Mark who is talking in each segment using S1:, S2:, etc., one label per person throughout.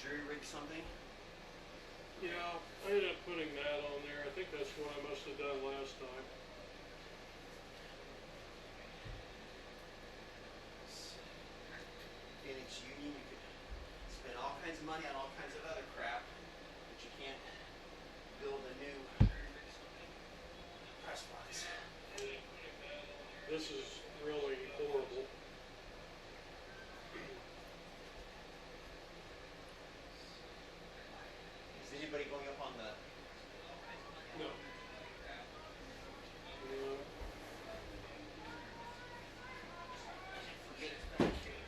S1: jury rig something?
S2: Yeah, I ended up putting that on there. I think that's what I must have done last time.
S1: Phoenix Union, you could spend all kinds of money on all kinds of other crap, but you can't build a new press box.
S2: This is really horrible.
S1: Is anybody going up on the
S2: No. No.
S1: forget it back here?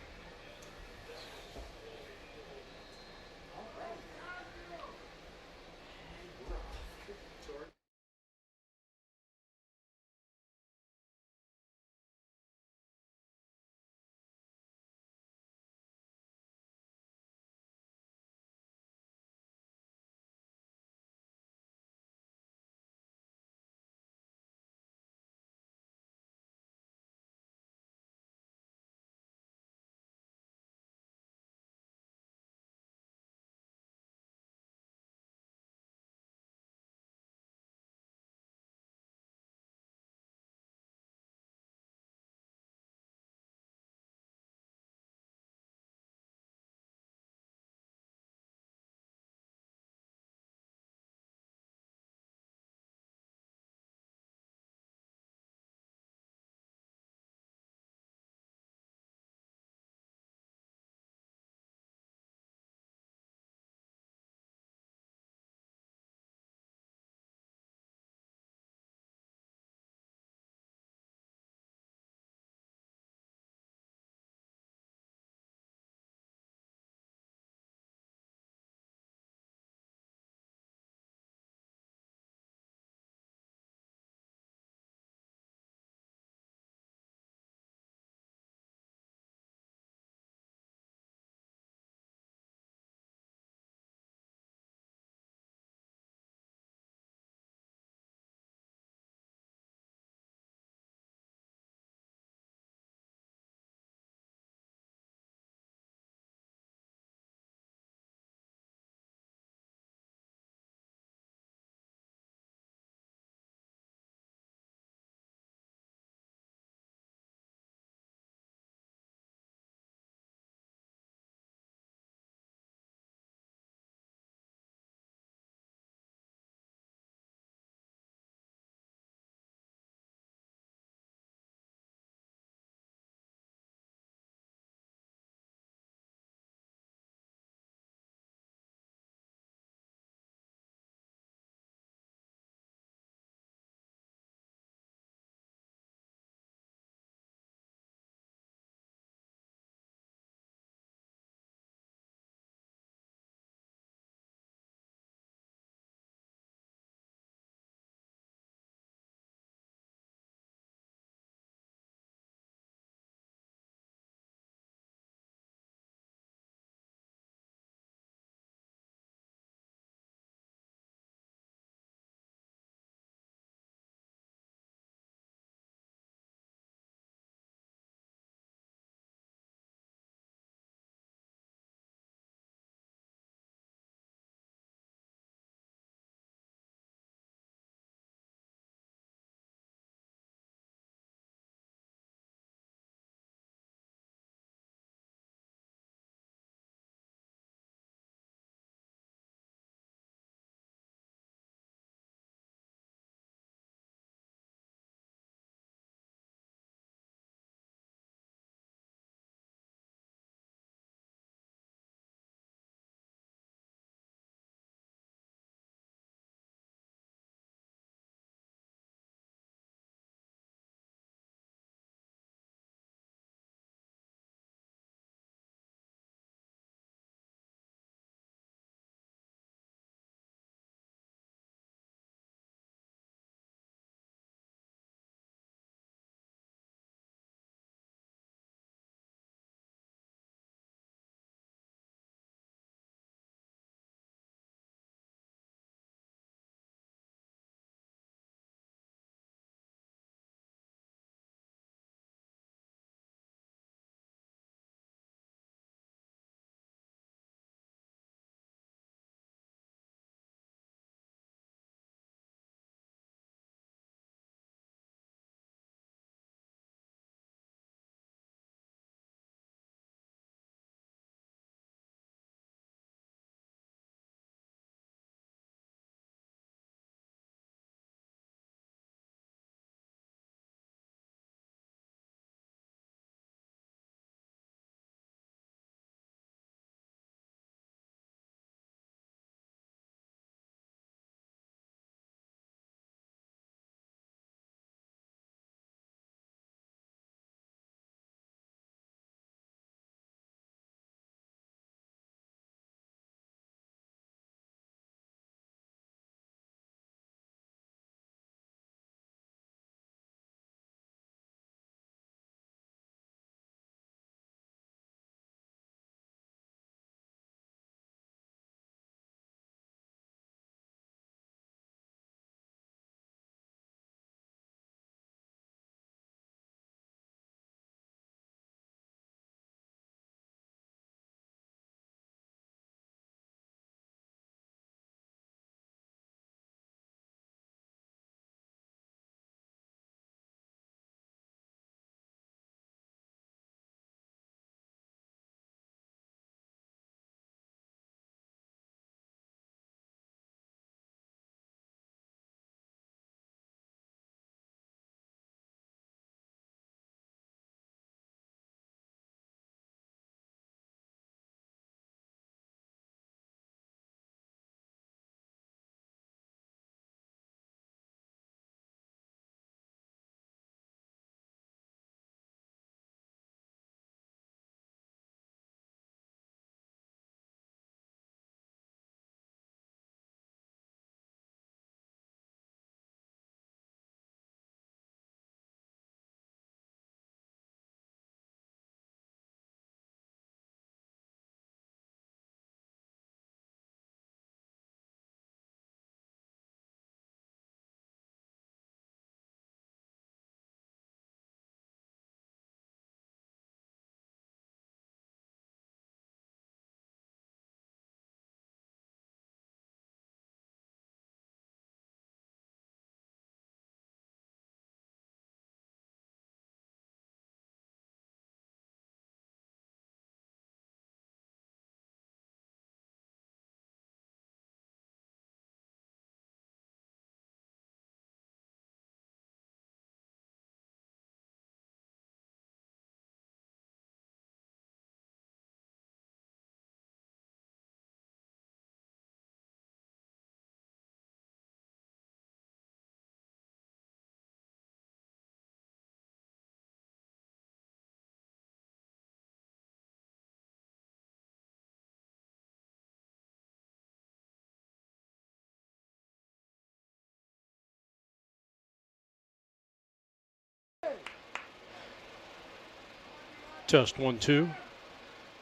S2: Test 1 2.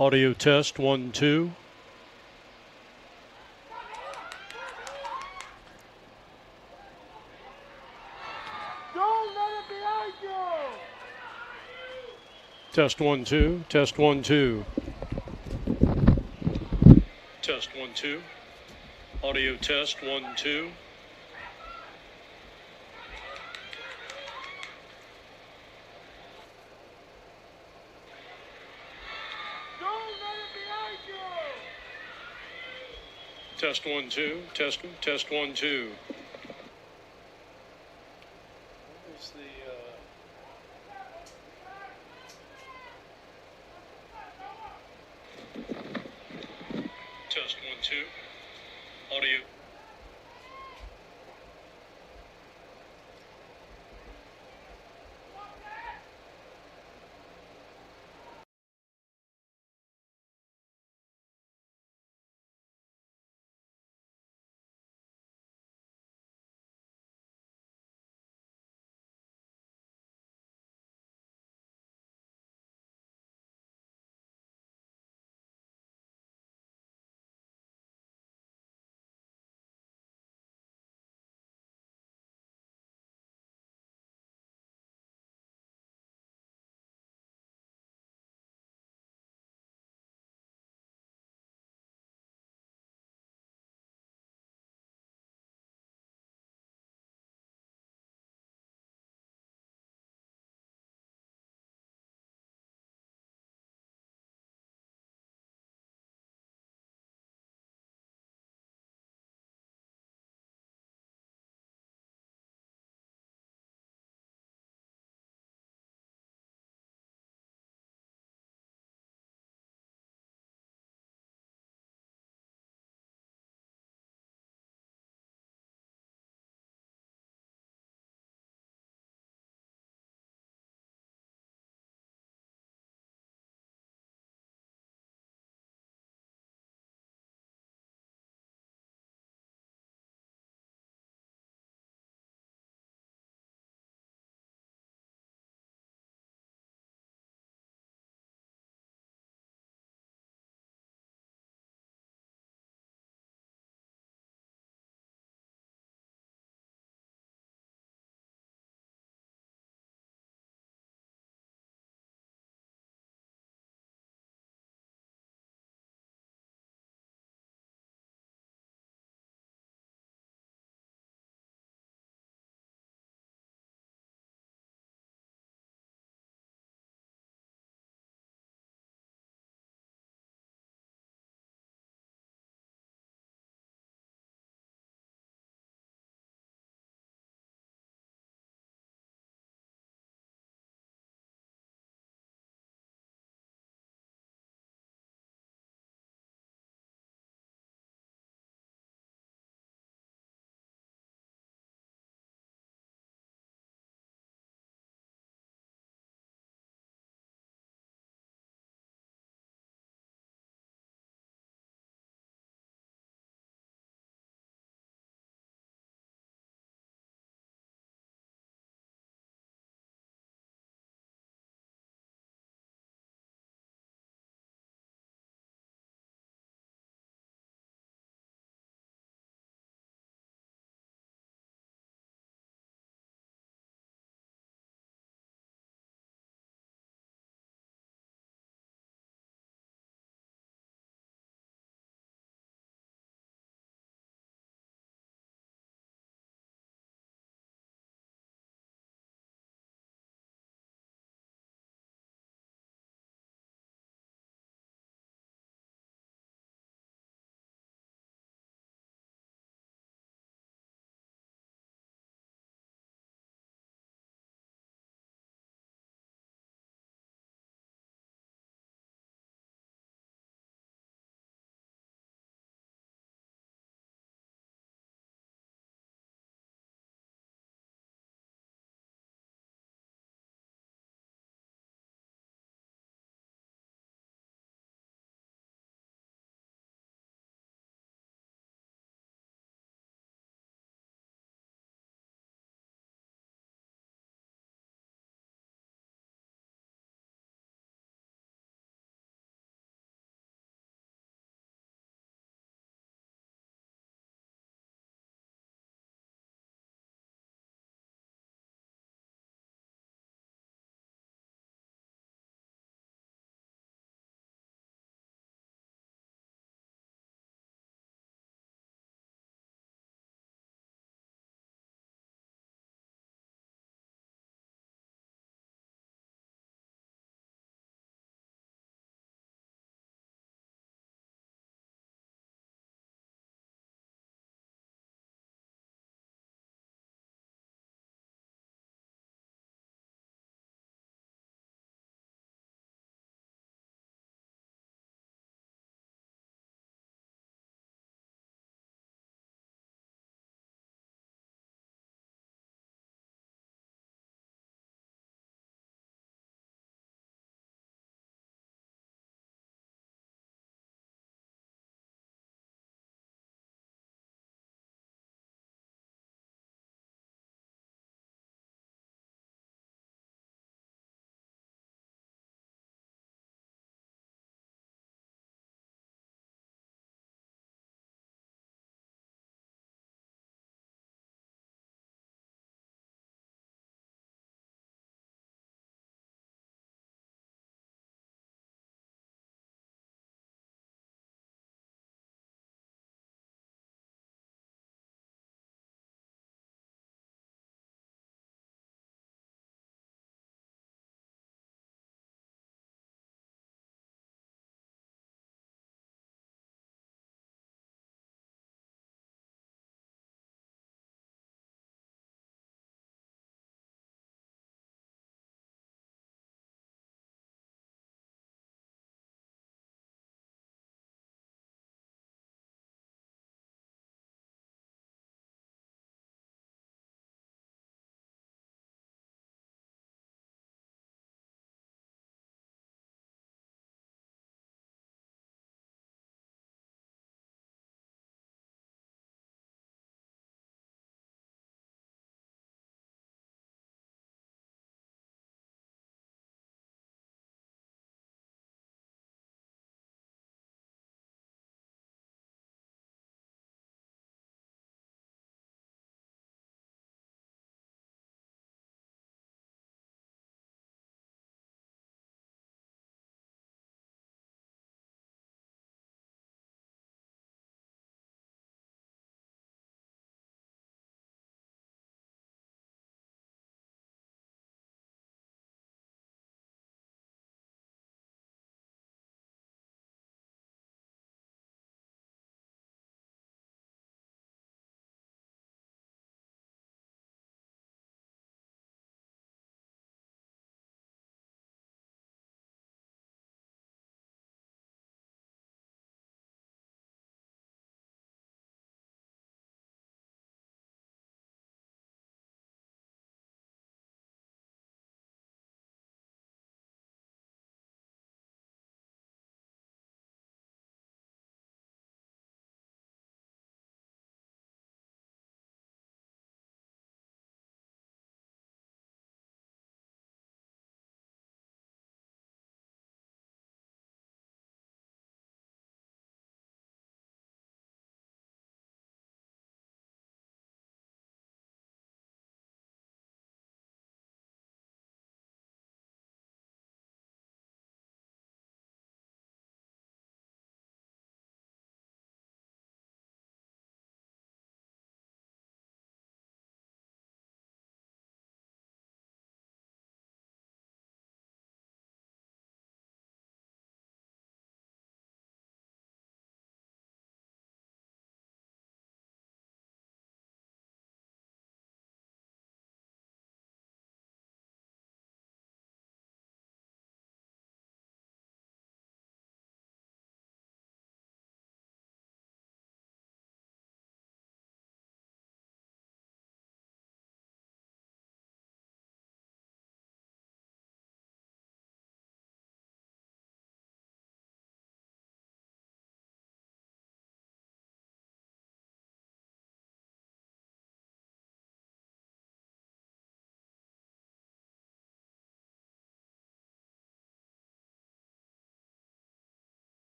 S2: Audio test 1 2.
S3: Don't let it behind you!
S2: Test 1 2. Test 1 2. Test 1 2. Audio test 1 2.
S3: Don't let it behind you!
S2: Test 1 2. Test 1 2. What was the test 1 2. Audio.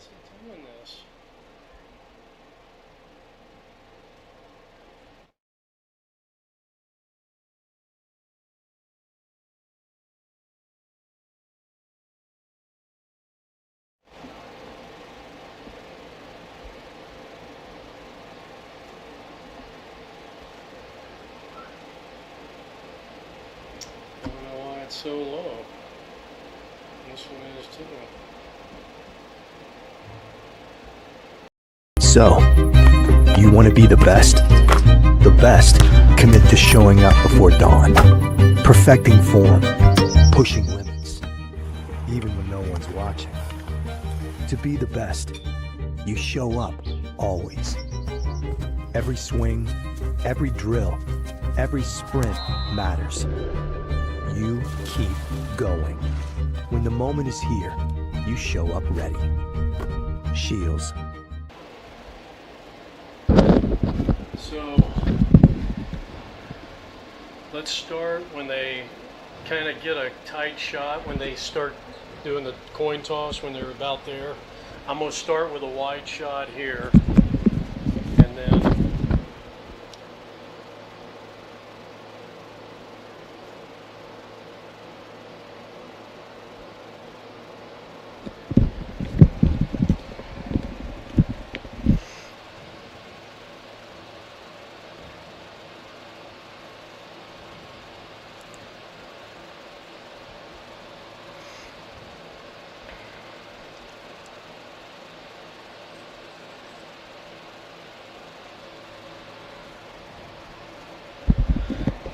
S2: he doing this? I don't know why it's so low. This one is too.
S4: So, you want to be the best? The best commit to showing up before dawn, perfecting form, pushing limits, even when no one's watching. To be the best, you show up always. Every swing, every drill, every sprint matters. You keep going. When the moment is here, you show up ready. Shields.
S2: So let's start when they kind of get a tight shot, when they start doing the coin toss, when they're about there. I'm going to start with a wide shot here, and then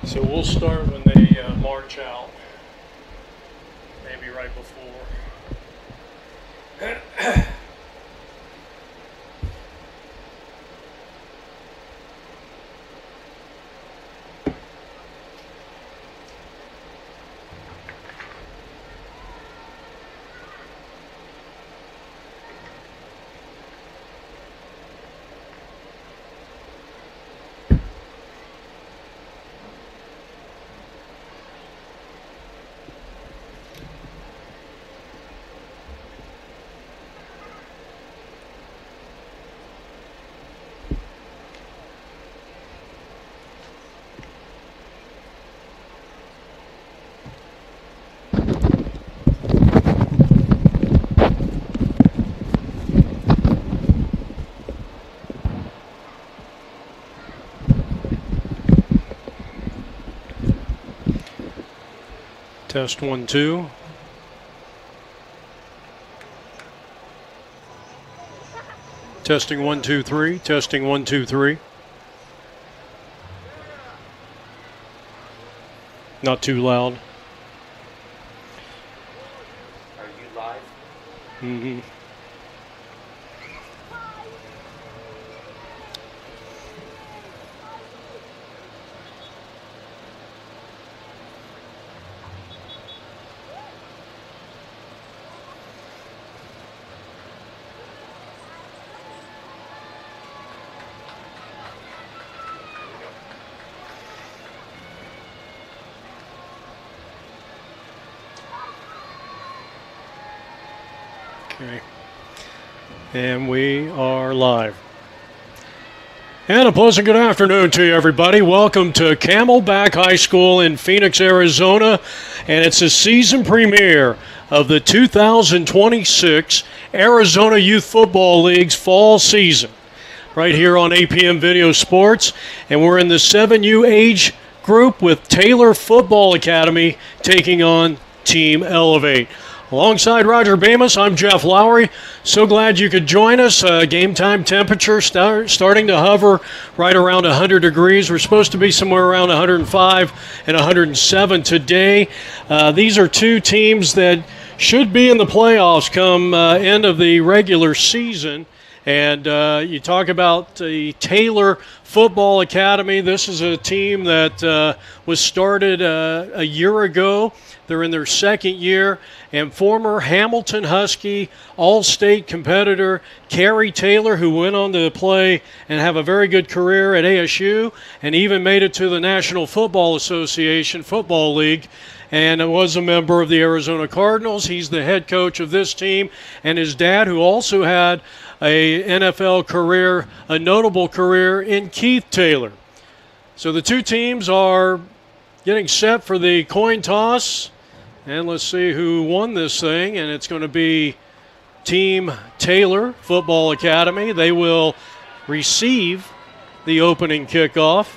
S2: so we'll start when they march out, maybe right before. Test 1, 2. Testing 1, 2, 3. Testing 1, 2, 3. Not too loud.
S1: Are you live?
S2: Mm-hmm. Okay. And we are live. And a pleasant good afternoon to you, everybody. Welcome to Camelback High School in Phoenix, Arizona. And it's a season premiere of the 2026 Arizona Youth Football League's fall season, right here on APM Video Sports. And we're in the 7U age group with Taylor Football Academy taking on Team Elevate. Alongside Roger Bemis, I'm Jeff Lowry. So glad you could join us. Game time temperature starting to hover right around 100 degrees. We're supposed to be somewhere around 105 and 107 today. These are two teams that should be in the playoffs come end of the regular season. And you talk about the Taylor Football Academy. This is a team that was started a year ago. They're in their second year. And former Hamilton Husky All-State competitor Carrie Taylor, who went on to play and have a very good career at ASU and even made it to the National Football Association Football League. and was a member of the Arizona Cardinals. He's the head coach of this team, and his dad, who also had a NFL career, a notable career in Keith Taylor. So the two teams are getting set for the coin toss, and let's see who won this thing, and it's going to be Team Taylor Football Academy. They will receive the opening kickoff.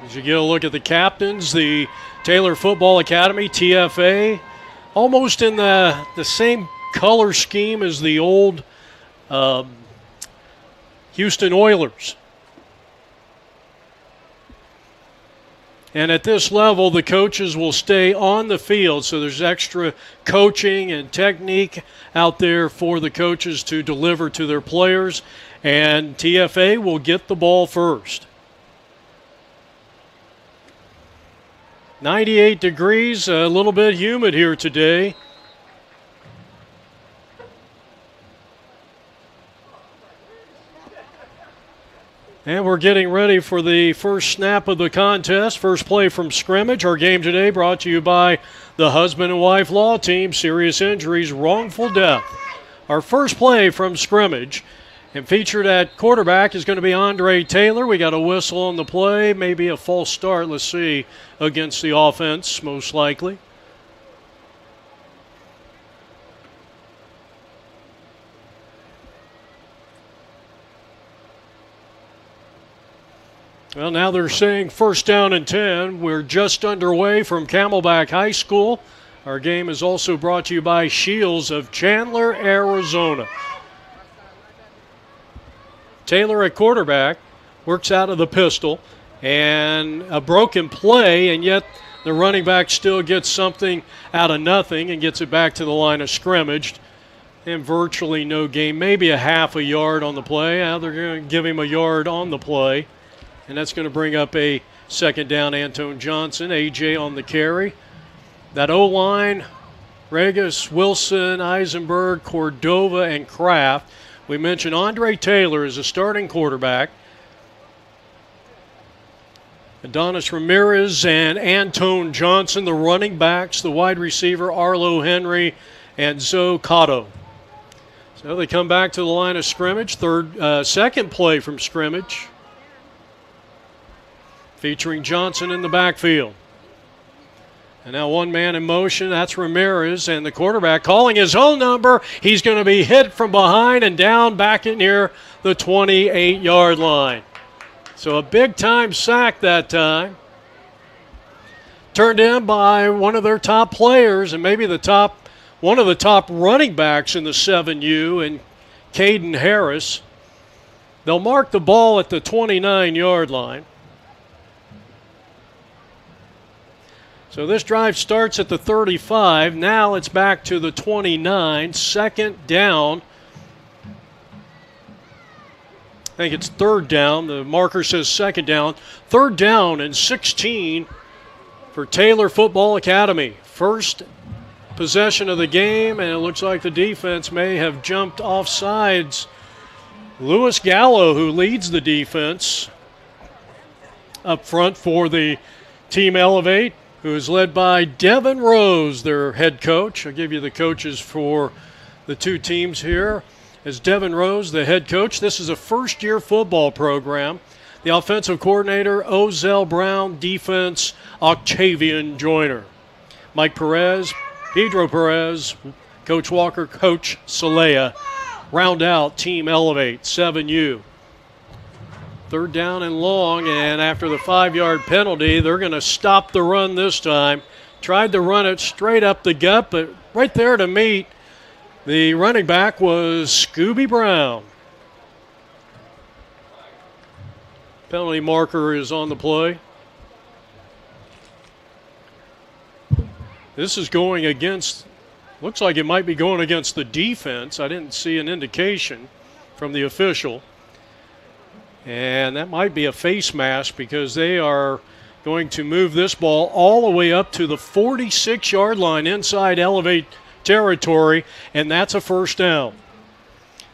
S2: As you get a look at the captains, the Taylor Football Academy, TFA, almost in the same color scheme as the old Houston Oilers. And at this level, the coaches will stay on the field, so there's extra coaching and technique out there for the coaches to deliver to their players, and TFA will get the ball first. 98 degrees, a little bit humid here today. And we're getting ready for the first snap of the contest, first play from scrimmage. Our game today brought to you by the husband and wife law team, serious injuries, wrongful death. Our first play from scrimmage, and featured at quarterback is going to be Andre Taylor. We got a whistle on the play, maybe a false start, let's see, against the offense, most likely. Well, now they're saying first down and 10. We're just underway from Camelback High School. Our game is also brought to you by Shields of Chandler, Arizona. Taylor at quarterback works out of the pistol, and a broken play, and yet the running back still gets something out of nothing and gets it back to the line of scrimmage. And virtually no gain, maybe a half a yard on the play. Now they're going to give him a yard on the play. And that's going to bring up a second down. Antone Johnson, AJ on the carry. That O-line, Regis, Wilson, Eisenberg, Cordova, and Kraft. We mentioned Andre Taylor is a starting quarterback. Adonis Ramirez and Antone Johnson, the running backs, the wide receiver, Arlo Henry, and Zoe Cotto. So they come back to the line of scrimmage. Second play from scrimmage, featuring Johnson in the backfield. And now one man in motion, that's Ramirez, and the quarterback calling his own number. He's going to be hit from behind and down back in near the 28-yard line. So a big-time sack that time. Turned in by one of their top players, and maybe one of the top running backs in the 7U, and Caden Harris. They'll mark the ball at the 29-yard line. So this drive starts at the 35. Now it's back to the 29. Second down. I think it's third down. The marker says second down. Third down and 16 for Taylor Football Academy. First possession of the game, and it looks like the defense may have jumped off sides. Lewis Gallo, who leads the defense up front for the Team Elevate, who is led by Devin Rose, their head coach. I'll give you the coaches for the two teams here. As Devin Rose, the head coach, this is a first-year football program. The offensive coordinator, Ozell Brown. Defense, Octavian Joyner. Mike Perez, Pedro Perez, Coach Walker, Coach Salea. Round out Team Elevate, 7U. Third down and long, and after the 5-yard penalty, they're going to stop the run this time. Tried to run it straight up the gut, but right there to meet the running back was Scooby Brown. Penalty marker is on the play. This is going against, looks like it might be going against the defense. I didn't see an indication from the official. And that might be a face mask because they are going to move this ball all the way up to the 46-yard line inside Elevate territory, and that's a first down.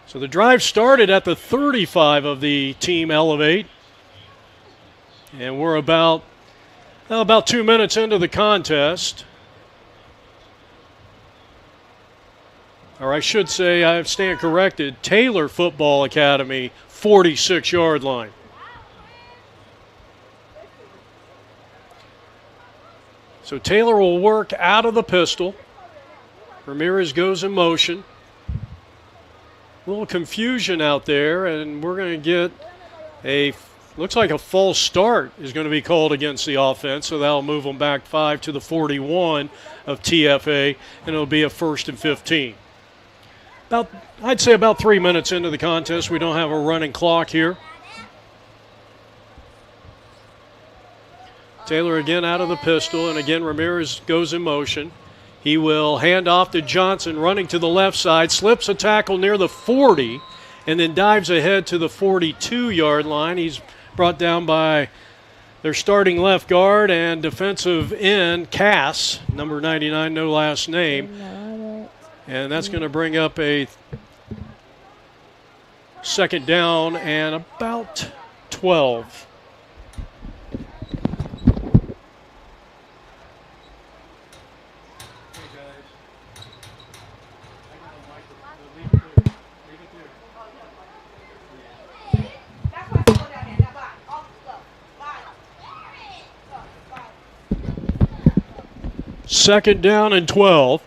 S2: So the drive started at the 35 of the Team Elevate. And we're about 2 minutes into the contest. Or I should say, I stand corrected, Taylor Football Academy, 46-yard line. So Taylor will work out of the pistol. Ramirez goes in motion. A little confusion out there, and we're going to get looks like a false start is going to be called against the offense, so that'll move them back 5 to the 41 of TFA, and it'll be a 1st and 15. I'd say about 3 minutes into the contest. We don't have a running clock here. Taylor again out of the pistol, and again Ramirez goes in motion. He will hand off to Johnson, running to the left side, slips a tackle near the 40, and then dives ahead to the 42-yard line. He's brought down by their starting left guard and defensive end, Cass, number 99, no last name. And that's going to bring up a 2nd down and about 12. Second down and 12.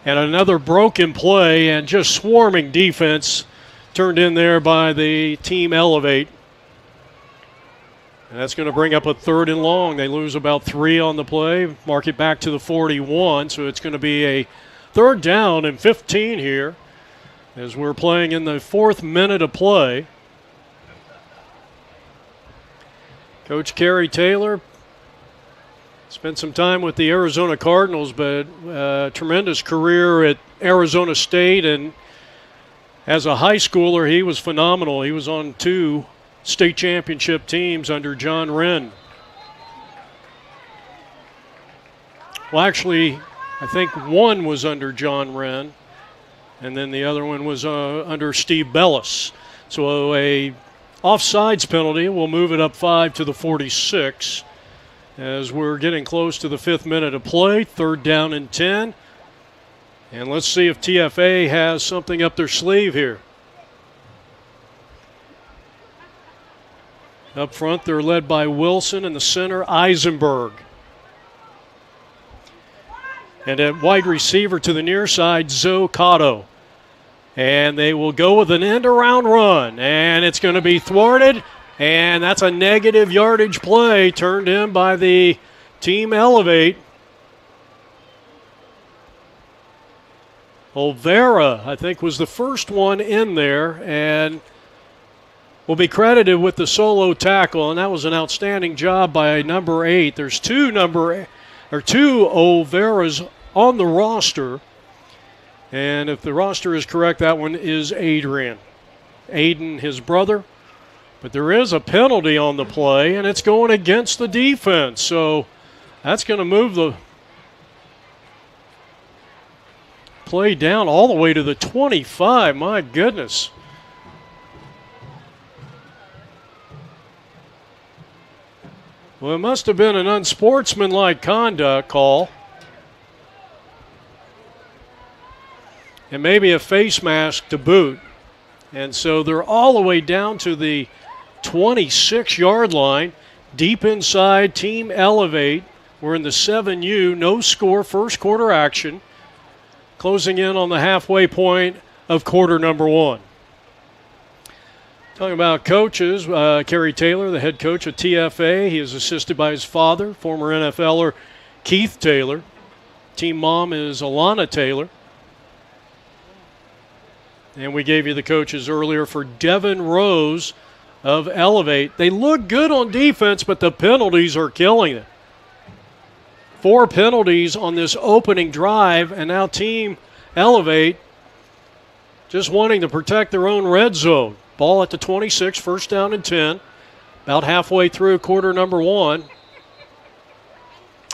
S2: And another broken play and just swarming defense turned in there by the Team Elevate. And that's going to bring up a 3rd and long. They lose about 3 on the play, mark it back to the 41. So it's going to be a 3rd down and 15 here as we're playing in the 4th minute of play. Coach Kerry Taylor spent some time with the Arizona Cardinals, but tremendous career at Arizona State. And as a high schooler, he was phenomenal. He was on 2 state championship teams under John Wren. Well, actually, I think one was under John Wren, and then the other one was under Steve Bellis. So a offsides penalty will move it up 5 to the 46. As we're getting close to the 5th minute of play, 3rd down and 10. And let's see if TFA has something up their sleeve here. Up front, they're led by Wilson, in the center, Eisenberg. And at wide receiver to the near side, Zoe Cotto. And they will go with an end-around run, and it's going to be thwarted. And that's a negative yardage play turned in by the Team Elevate. Olvera, I think, was the first one in there and will be credited with the solo tackle, and that was an outstanding job by number 8. There's two Olveras on the roster, and if the roster is correct, that one is Adrian. Aiden, his brother. But there is a penalty on the play, and it's going against the defense. So that's going to move the play down all the way to the 25. My goodness. Well, it must have been an unsportsmanlike conduct call. And maybe a face mask to boot. And so they're all the way down to the 26-yard line, deep inside Team Elevate. We're in the 7U, no score, first quarter action, closing in on the halfway point of quarter number 1. Talking about coaches, Kerry Taylor, the head coach of TFA. He is assisted by his father, former NFLer Keith Taylor. Team mom is Alana Taylor. And we gave you the coaches earlier for Devin Rose of Elevate. They look good on defense, but the penalties are killing it. 4 penalties on this opening drive, and now Team Elevate just wanting to protect their own red zone. Ball at the 26, 1st down and 10. About halfway through quarter number 1.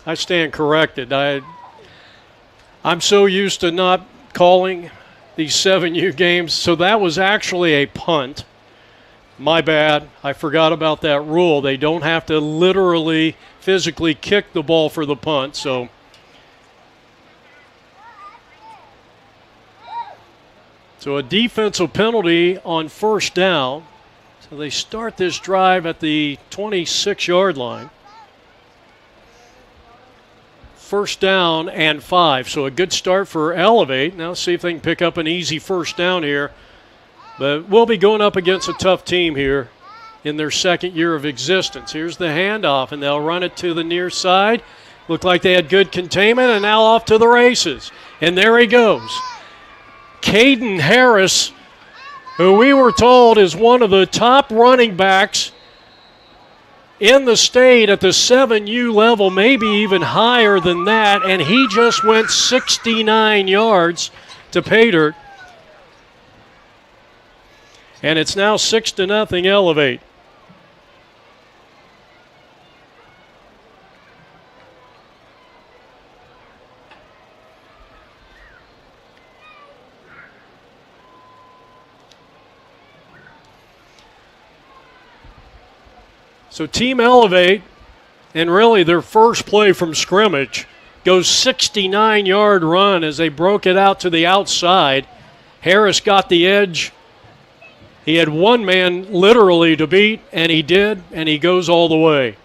S2: I stand corrected. I'm so used to not calling these 7U games, so that was actually a punt. My bad. I forgot about that rule. They don't have to literally, physically kick the ball for the punt. So a defensive penalty on first down. So they start this drive at the 26-yard line. First down and 5. So a good start for Elevate. Now see if they can pick up an easy first down here. But we'll be going up against a tough team here in their second year of existence. Here's the handoff, and they'll run it to the near side. Looked like they had good containment, and now off to the races. And there he goes. Caden Harris, who we were told is one of the top running backs in the state at the 7U level, maybe even higher than that, and he just went 69 yards to pay dirt. And it's now 6-0 Elevate. So Team Elevate, and really their first play from scrimmage, goes 69-yard run as they broke it out to the outside. Harris got the edge. He had one man literally to beat, and he did, and he goes all the way.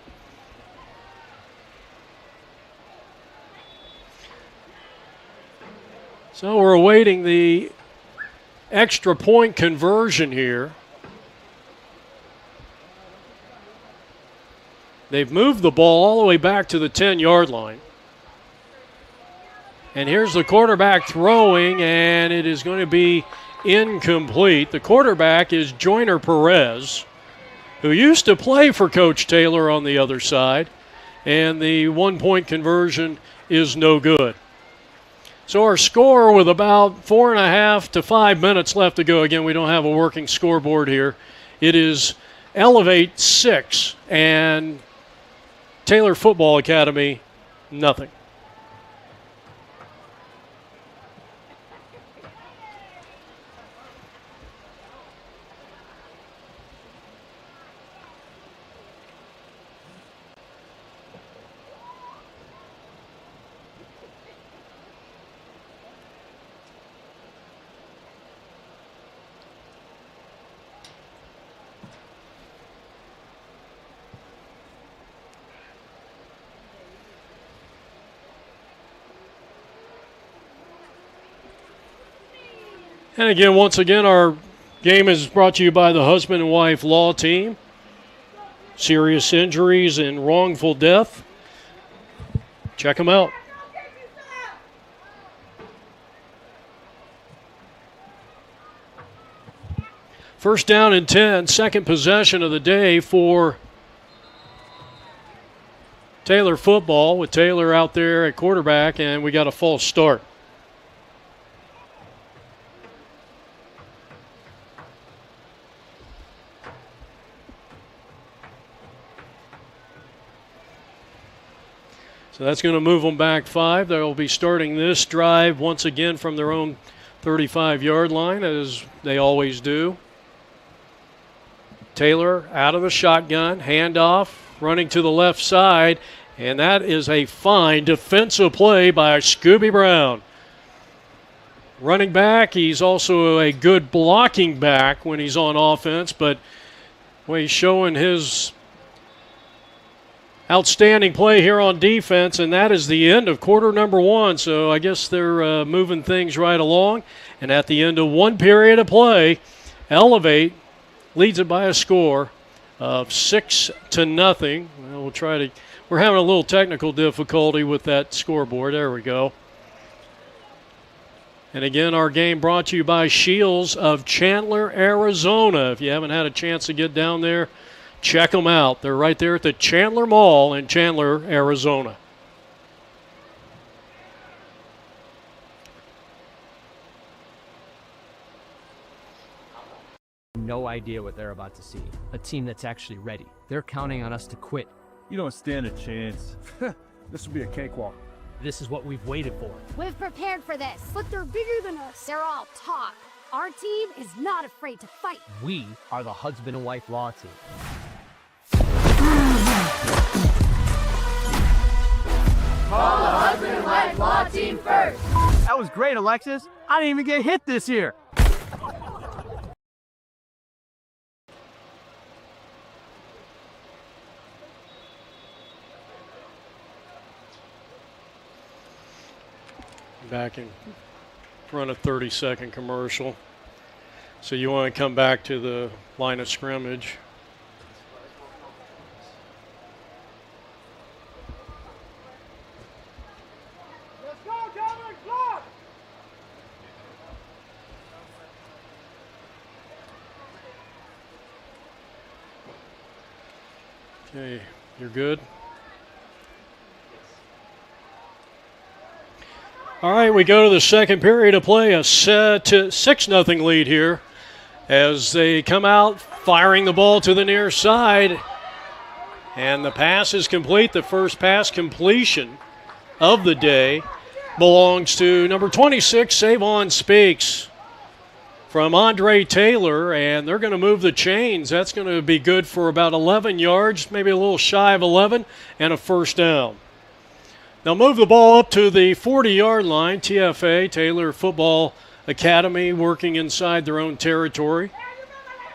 S2: So we're awaiting the extra point conversion here. They've moved the ball all the way back to the 10-yard line. And here's the quarterback throwing, and it is going to be incomplete. The quarterback is Joyner Perez, who used to play for Coach Taylor on the other side, and the one-point conversion is no good. So our score with about 4.5 to 5 minutes left to go. Again, we don't have a working scoreboard here. It is Elevate 6 and Taylor Football Academy nothing. And again, once again, our game is brought to you by the Husband and Wife Law Team. Serious injuries and wrongful death. Check them out. First down and 10, second possession of the day for Taylor football, with Taylor out there at quarterback, and we got a false start. So that's going to move them back 5. They'll be starting this drive once again from their own 35-yard line, as they always do. Taylor out of the shotgun, handoff, running to the left side, and that is a fine defensive play by Scooby Brown. Running back, he's also a good blocking back when he's on offense, but he's showing his outstanding play here on defense, and that is the end of quarter number 1. So I guess they're moving things right along. And at the end of one period of play, Elevate leads it by a score of 6-0. Well, we're having a little technical difficulty with that scoreboard. There we go. And again, our game brought to you by Shields of Chandler, Arizona. If you haven't had a chance to get down there, check them out. They're right there at the Chandler Mall in Chandler, Arizona.
S5: No idea what they're about to see. A team that's actually ready. They're counting on us to quit.
S6: You don't stand a chance.
S3: This will be a cakewalk.
S5: This is what we've waited for.
S7: We've prepared for this.
S3: But they're bigger than us.
S7: They're all talk. Our team is not afraid to fight.
S5: We are the husband and wife law team.
S7: Call the husband and wife law team first.
S6: That was great, Alexis. I didn't even get hit this year.
S2: Back in front of 30-second commercial. So you want to come back to the line of scrimmage.
S3: Let's go, Cameron, clock!
S2: Okay, you're good? All right, we go to the second period of play, a 6-0 lead here as they come out firing the ball to the near side. And the pass is complete. The first pass completion of the day belongs to number 26, Savon Speaks, from Andre Taylor, and they're going to move the chains. That's going to be good for about 11 yards, maybe a little shy of 11, and a first down. They'll move the ball up to the 40-yard line. TFA, Taylor Football Academy, working inside their own territory.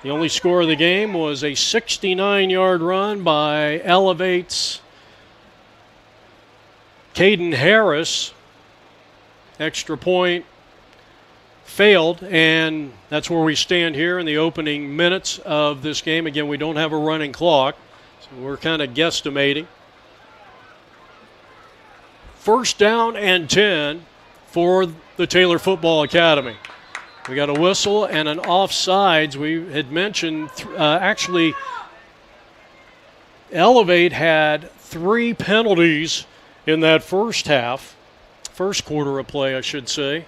S2: The only score of the game was a 69-yard run by Elevate's Caden Harris. Extra point failed, and that's where we stand here in the opening minutes of this game. Again, we don't have a running clock, so we're kind of guesstimating. First down and 10 for the Taylor Football Academy. We got a whistle and an offsides. We had mentioned, actually, Elevate had 3 penalties in that first quarter of play, I should say.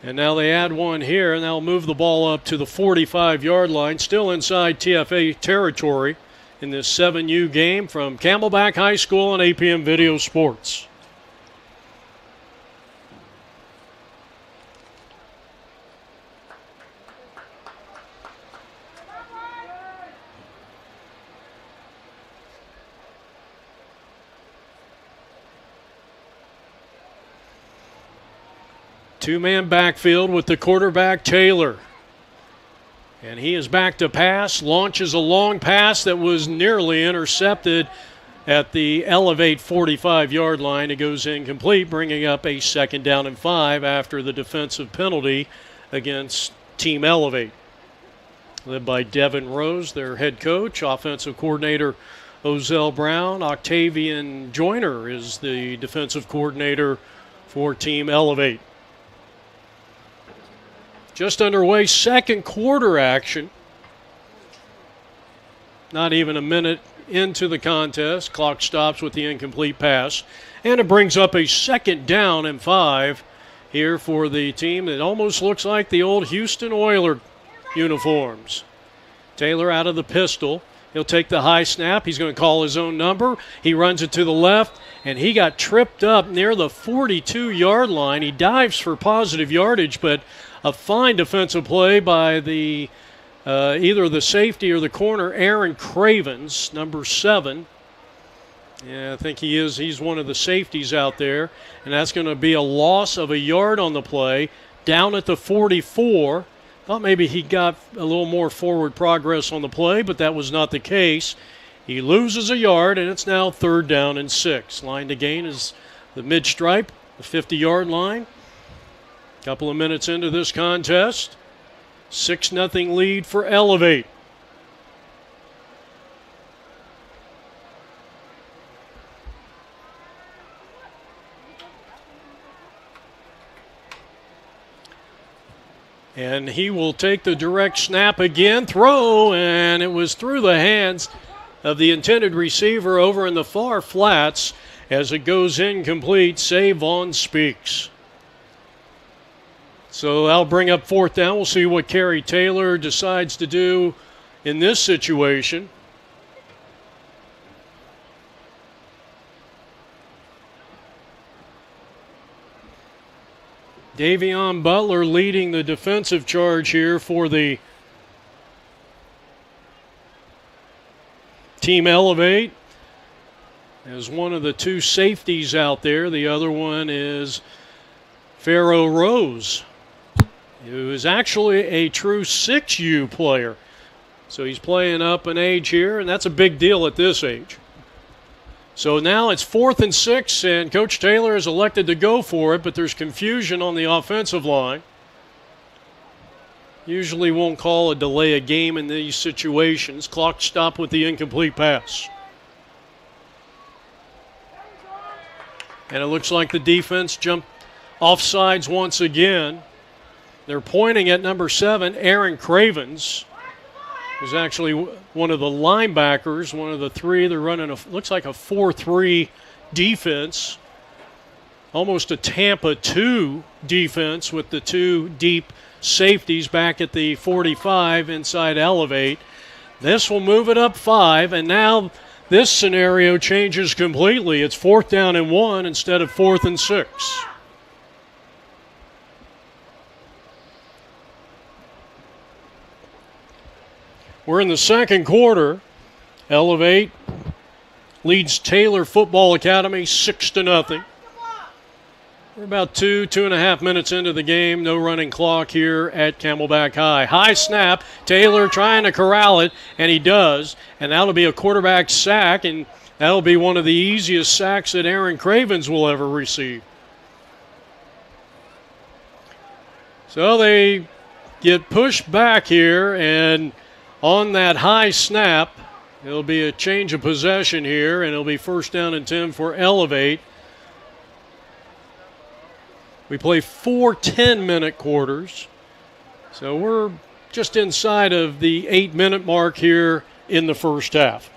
S2: And now they add one here, and they'll move the ball up to the 45-yard line, still inside TFA territory in this 7U game from Camelback High School and APM Video Sports. Two-man backfield with the quarterback, Taylor. And he is back to pass, launches a long pass that was nearly intercepted at the Elevate 45-yard line. It goes incomplete, bringing up a 2nd down and 5 after the defensive penalty against Team Elevate. Led by Devin Rose, their head coach, offensive coordinator Ozell Brown. Octavian Joyner is the defensive coordinator for Team Elevate. Just underway, second quarter action. Not even a minute into the contest. Clock stops with the incomplete pass. And it brings up a 2nd down and 5 here for the team that almost looks like the old Houston Oilers uniforms. Taylor out of the pistol. He'll take the high snap. He's going to call his own number. He runs it to the left, and he got tripped up near the 42-yard line. He dives for positive yardage, but a fine defensive play by the either the safety or the corner, Aaron Cravens, number 7. Yeah, I think he is. He's one of the safeties out there, and that's going to be a loss of a yard on the play, down at the 44. Thought maybe he got a little more forward progress on the play, but that was not the case. He loses a yard, and it's now 3rd down and 6. Line to gain is the mid-stripe, the 50-yard line. Couple of minutes into this contest, 6-0 lead for Elevate. And he will take the direct snap again, throw, and it was through the hands of the intended receiver over in the far flats as it goes incomplete. Savon Speaks. So that'll bring up 4th down. We'll see what Kerry Taylor decides to do in this situation. Davion Butler leading the defensive charge here for the Team Elevate. As one of the two safeties out there, the other one is Pharaoh Rose, who is actually a true 6U player. So he's playing up an age here, and that's a big deal at this age. So now it's 4th and 6, and Coach Taylor has elected to go for it, but there's confusion on the offensive line. Usually won't call a delay a game in these situations. Clock stop with the incomplete pass. And it looks like the defense jumped offsides once again. They're pointing at number 7, Aaron Cravens, who's actually one of the linebackers, one of the three. They're running looks like a 4-3 defense, almost a Tampa 2 defense with the two deep safeties back at the 45 inside Elevate. This will move it up 5, and now this scenario changes completely. It's 4th down and 1 instead of 4th and 6. We're in the second quarter. Elevate leads Taylor Football Academy 6-0. We're about 2.5 minutes into the game. No running clock here at Camelback High. High snap. Taylor trying to corral it, and he does. And that'll be a quarterback sack, and that'll be one of the easiest sacks that Aaron Cravens will ever receive. So they get pushed back here, and on that high snap, it'll be a change of possession here, and it'll be 1st down and 10 for Elevate. We play 4 10-minute quarters, so we're just inside of the 8-minute mark here in the first half.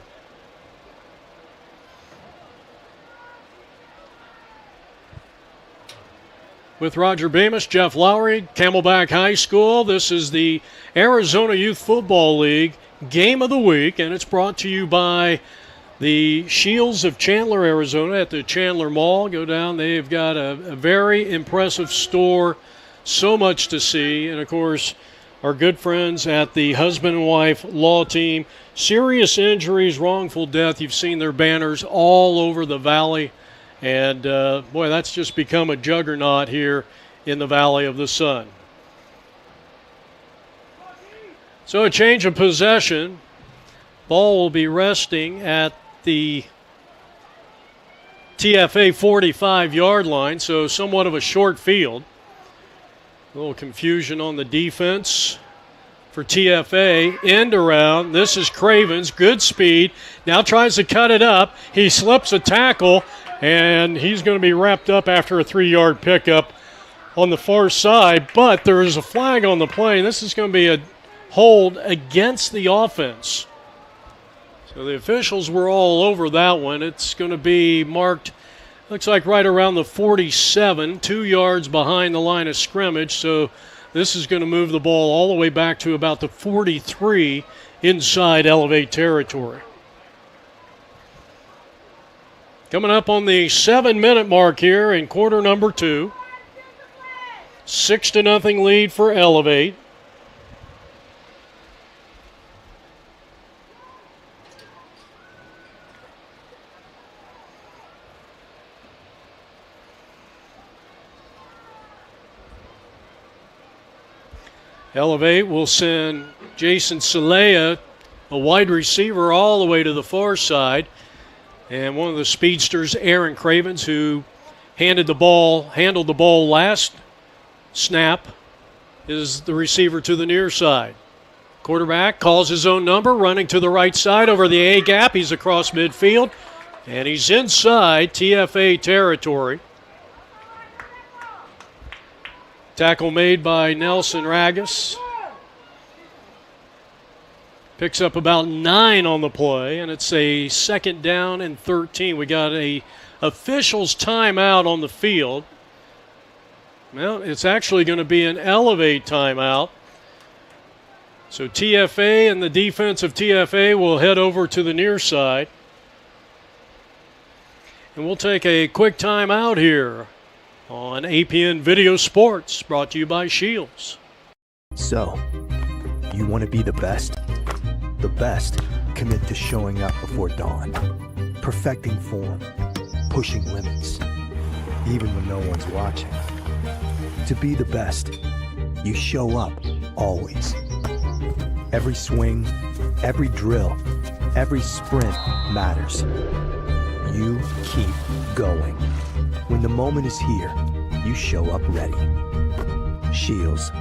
S2: With Roger Bemis, Jeff Lowry, Camelback High School. This is the Arizona Youth Football League Game of the Week, and it's brought to you by the Shields of Chandler, Arizona at the Chandler Mall. Go down. They've got a very impressive store, so much to see. And, of course, our good friends at the Husband and Wife Law Team. Serious injuries, wrongful death. You've seen their banners all over the valley. And, boy, that's just become a juggernaut here in the Valley of the Sun. So a change of possession. Ball will be resting at the TFA 45-yard line, so somewhat of a short field. A little confusion on the defense for TFA. End around. This is Cravens. Good speed. Now tries to cut it up. He slips a tackle, and he's going to be wrapped up after a 3-yard pickup on the far side. But there is a flag on the play, and this is going to be a hold against the offense. So the officials were all over that one. It's going to be marked, looks like right around the 47, 2 yards behind the line of scrimmage. So this is going to move the ball all the way back to about the 43 inside Elevate territory. Coming up on the 7-minute mark here in quarter number 2. 6-0 lead for Elevate. Elevate will send Jason Salea, a wide receiver, all the way to the far side. And one of the speedsters, Aaron Cravens, who handled the ball last snap, is the receiver to the near side. Quarterback calls his own number, running to the right side over the A-gap. He's across midfield, and he's inside TFA territory. Tackle made by Nelson Ragus. Picks up about 9 on the play, and it's a 2nd down and 13. We got a official's timeout on the field. Well, it's actually going to be an Elevate timeout. So TFA and the defense of TFA will head over to the near side. And we'll take a quick timeout here on APN Video Sports, brought to you by Shields.
S4: So, you want to be the best? The best commit to showing up before dawn, perfecting form, pushing limits, even when no one's watching. To be the best, you show up always. Every swing, every drill, every sprint matters. You keep going. When the moment is here, you show up ready. Shields.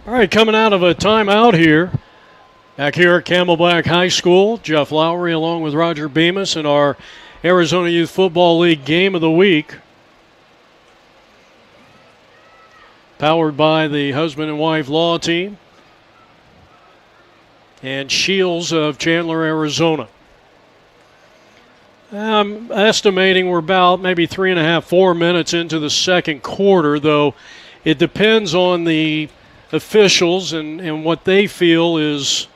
S2: All right, coming out of a timeout here, back here at Camelback High School, Jeff Lowry along with Roger Bemis in our Arizona Youth Football League Game of the Week. Powered by the husband and wife law team and Shields of Chandler, Arizona. I'm estimating we're about maybe 3.5, 4 minutes into the second quarter, though it depends on the officials and what they feel is,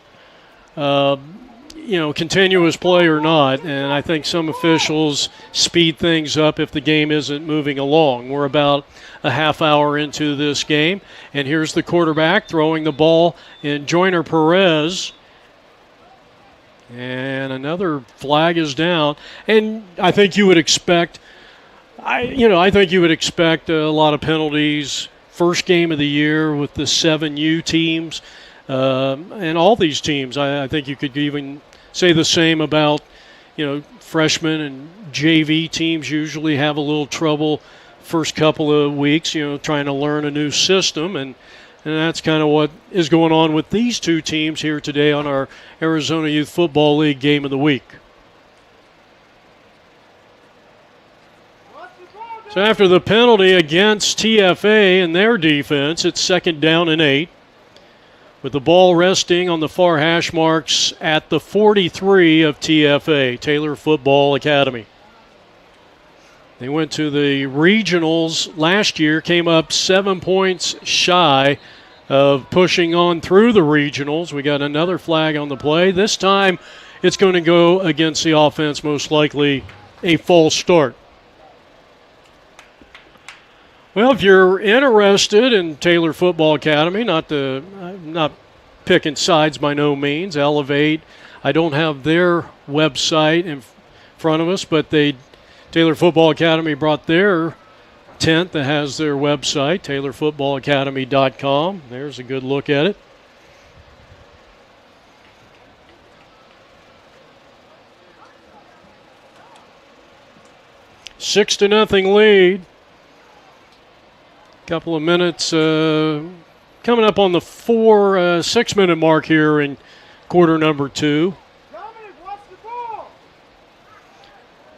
S2: continuous play or not. And I think some officials speed things up if the game isn't moving along. We're about a half hour into this game, and here's the quarterback throwing the ball in Joyner Perez. And another flag is down. And I think you would expect, I think you would expect a lot of penalties. First game of the year with the 7U teams, and all these teams. I think you could even say the same about, freshmen and JV teams usually have a little trouble first couple of weeks, trying to learn a new system, and that's kind of what is going on with these two teams here today on our Arizona Youth Football League Game of the Week. So after the penalty against TFA and their defense, it's 2nd down and 8. With the ball resting on the far hash marks at the 43 of TFA, Taylor Football Academy. They went to the regionals last year, came up 7 points shy of pushing on through the regionals. We got another flag on the play. This time it's going to go against the offense, most likely a false start. Well, if you're interested in Taylor Football Academy, not picking sides by no means, Elevate, I don't have their website in front of us, but Taylor Football Academy brought their tent that has their website, TaylorFootballAcademy.com. There's a good look at it. Six to nothing lead. Couple of minutes coming up on the 6 minute mark here in quarter number 2.
S3: Dominic, watch the ball.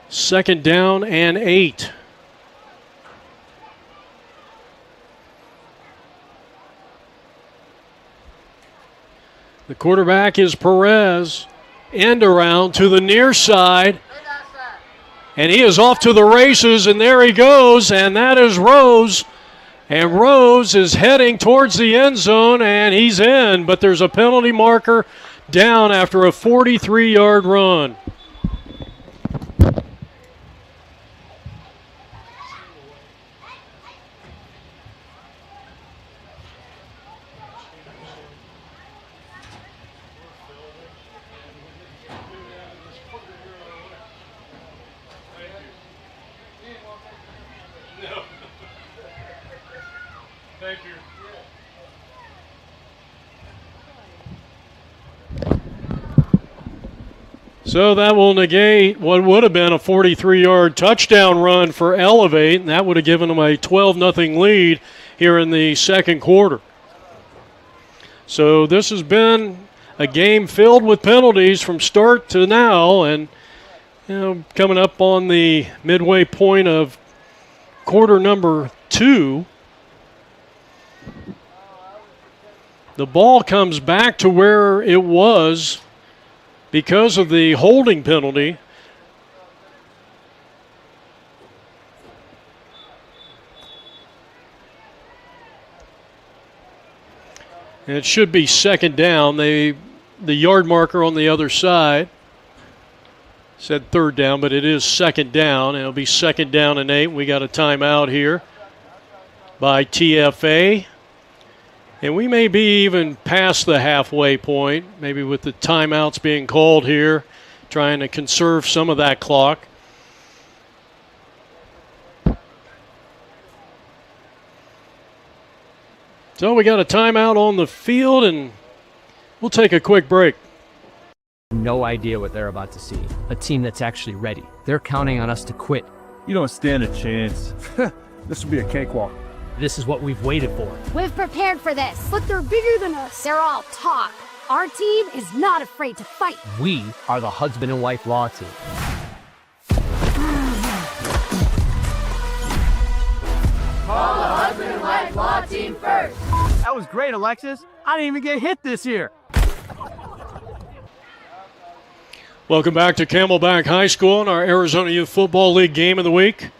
S2: 2nd down and 8. The quarterback is Perez. End around to the near side. And he is off to the races, and there he goes, and that is Rose. And Rose is heading towards the end zone, and he's in. But there's a penalty marker down after a 43-yard run. Thank you. So that will negate what would have been a 43-yard touchdown run for Elevate, and that would have given them a 12-0 lead here in the second quarter. So this has been a game filled with penalties from start to now, and coming up on the midway point of quarter number 2. The ball comes back to where it was because of the holding penalty. And it should be 2nd down. The yard marker on the other side. Said third down, but it is second down. It'll be second down and 8. We got a timeout here by TFA. And we may be even past the halfway point, maybe with the timeouts being called here, trying to conserve some of that clock. So we got a timeout on the field, and we'll take a quick break.
S5: No idea what they're about to see. A team that's actually ready. They're counting on us to quit.
S6: You don't stand a chance. This will be a cakewalk.
S5: This is what we've waited for.
S7: We've prepared for this. But they're bigger than us. They're all talk. Our team is not afraid to fight.
S5: We are the husband and wife law team.
S7: Call the husband and wife law team first.
S6: That was great, Alexis. I didn't even get hit this year.
S2: Welcome back to Camelback High School in our Arizona Youth Football League game of the week.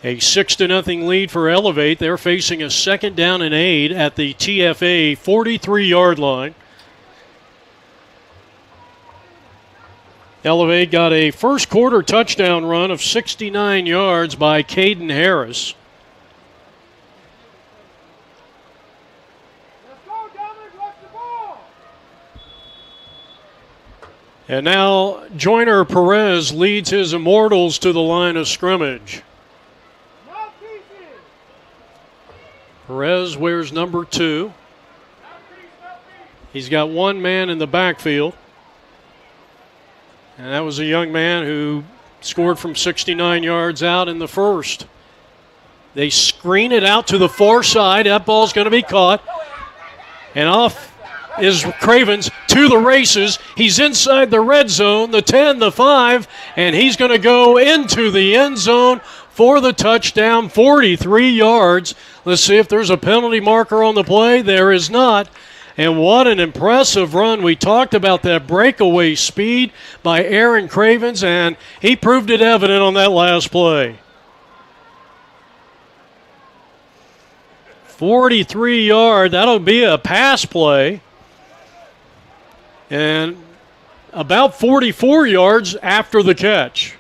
S2: A 6-0 lead for Elevate. They're facing a second down and 8 at the TFA 43-yard line. Elevate got a first quarter touchdown run of 69 yards by Caden Harris.
S3: Let's go, Dominic. Watch the ball.
S2: And now Joyner Perez leads his Immortals to the line of scrimmage.
S3: No pieces.
S2: Perez wears number 2. He's got one man in the backfield. And that was a young man who scored from 69 yards out in the first. They screen it out to the far side. That ball's going to be caught. And off is Cravens to the races. He's inside the red zone, the 10, the 5, and he's going to go into the end zone for the touchdown, 43 yards. Let's see if there's a penalty marker on the play. There is not. And what an impressive run. We talked about that breakaway speed by Aaron Cravens, and he proved it evident on that last play. 43-yard, that'll be a pass play. And about 44 yards after the catch.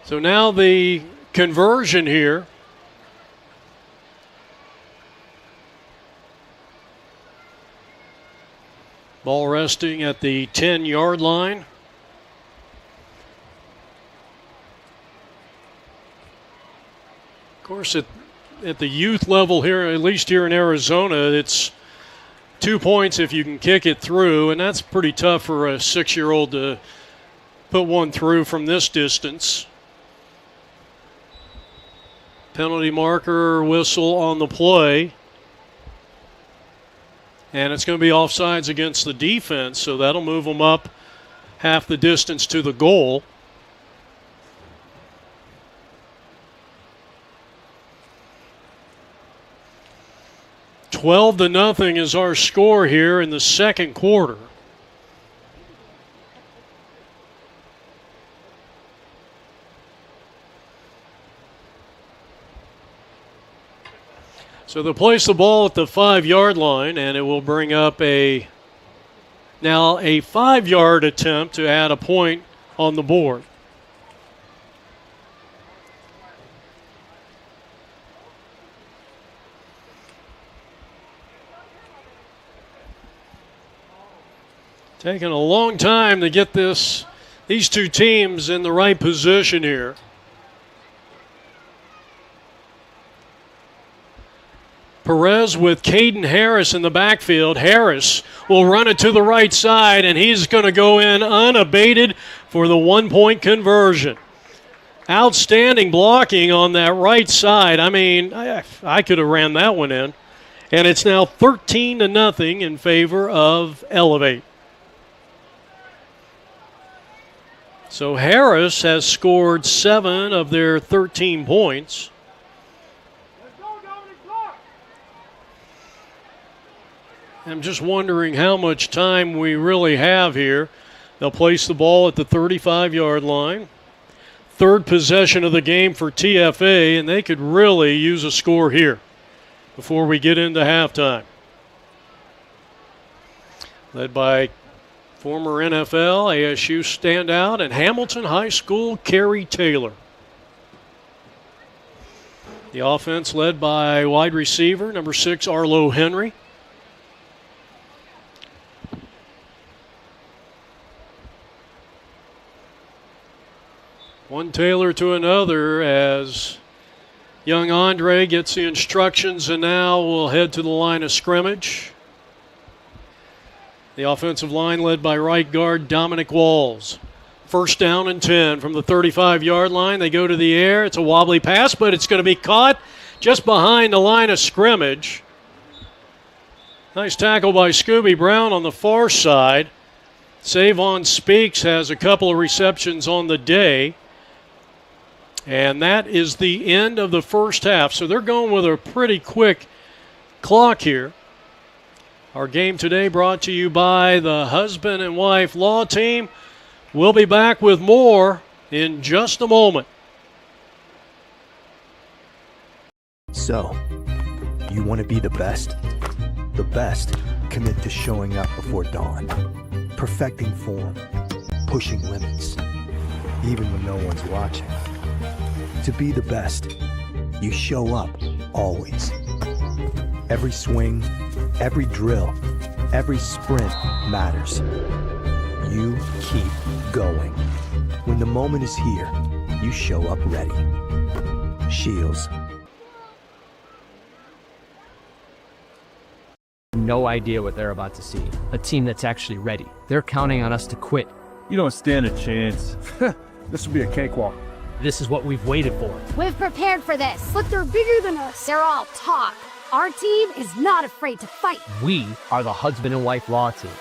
S2: So now the conversion here. Ball resting at the 10-yard line. Of course, at the youth level here, at least here in Arizona, it's 2 points if you can kick it through, and that's pretty tough for a 6-year-old to put one through from this distance. Penalty marker whistle on the play. And it's going to be offsides against the defense, so that'll move them up half the distance to the goal. $12-0 is our score here in the second quarter. So they'll place the ball at the 5-yard line, and it will bring up now a 5-yard attempt to add a point on the board. Taking a long time to get these two teams in the right position here. Perez with Caden Harris in the backfield. Harris will run it to the right side, and he's going to go in unabated for the 1-point conversion. Outstanding blocking on that right side. I mean, I could have ran that one in. And it's now 13-0 in favor of Elevate. So Harris has scored 7 of their 13 points. I'm just wondering how much time we really have here. They'll place the ball at the 35-yard line. third possession of the game for TFA, and they could really use a score here before we get into halftime. Led by former NFL, ASU standout, and Hamilton High School, Kerry Taylor. The offense led by wide receiver, number 6, Arlo Henry. One Taylor to another as young Andre gets the instructions and now will head to the line of scrimmage. The offensive line led by right guard Dominic Walls. First down and 10 from the 35-yard line. They go to the air. It's a wobbly pass, but it's going to be caught just behind the line of scrimmage. Nice tackle by Scooby Brown on the far side. Savon Speaks has a couple of receptions on the day. And that is the end of the first half. So they're going with a pretty quick clock here. Our game today brought to you by the husband and wife law team. We'll be back with more in just a moment.
S4: So, you want to be the best? The best commit to showing up before dawn, perfecting form, pushing limits, even when no one's watching. To be the best, you show up always. Every swing, every drill, every sprint matters. You keep going. When the moment is here, you show up ready. Shields.
S5: No idea what they're about to see. A team that's actually ready. They're counting on us to quit.
S6: You don't stand a chance. This will be a cakewalk.
S5: This is what we've waited for.
S7: We've prepared for this, but they're bigger than us. They're all talk. Our team is not afraid to fight.
S5: We are the husband and wife law team.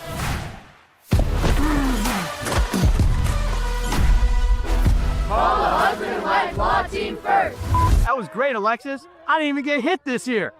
S8: Call the husband and wife law team first.
S6: That was great, Alexis. I didn't even get hit this year.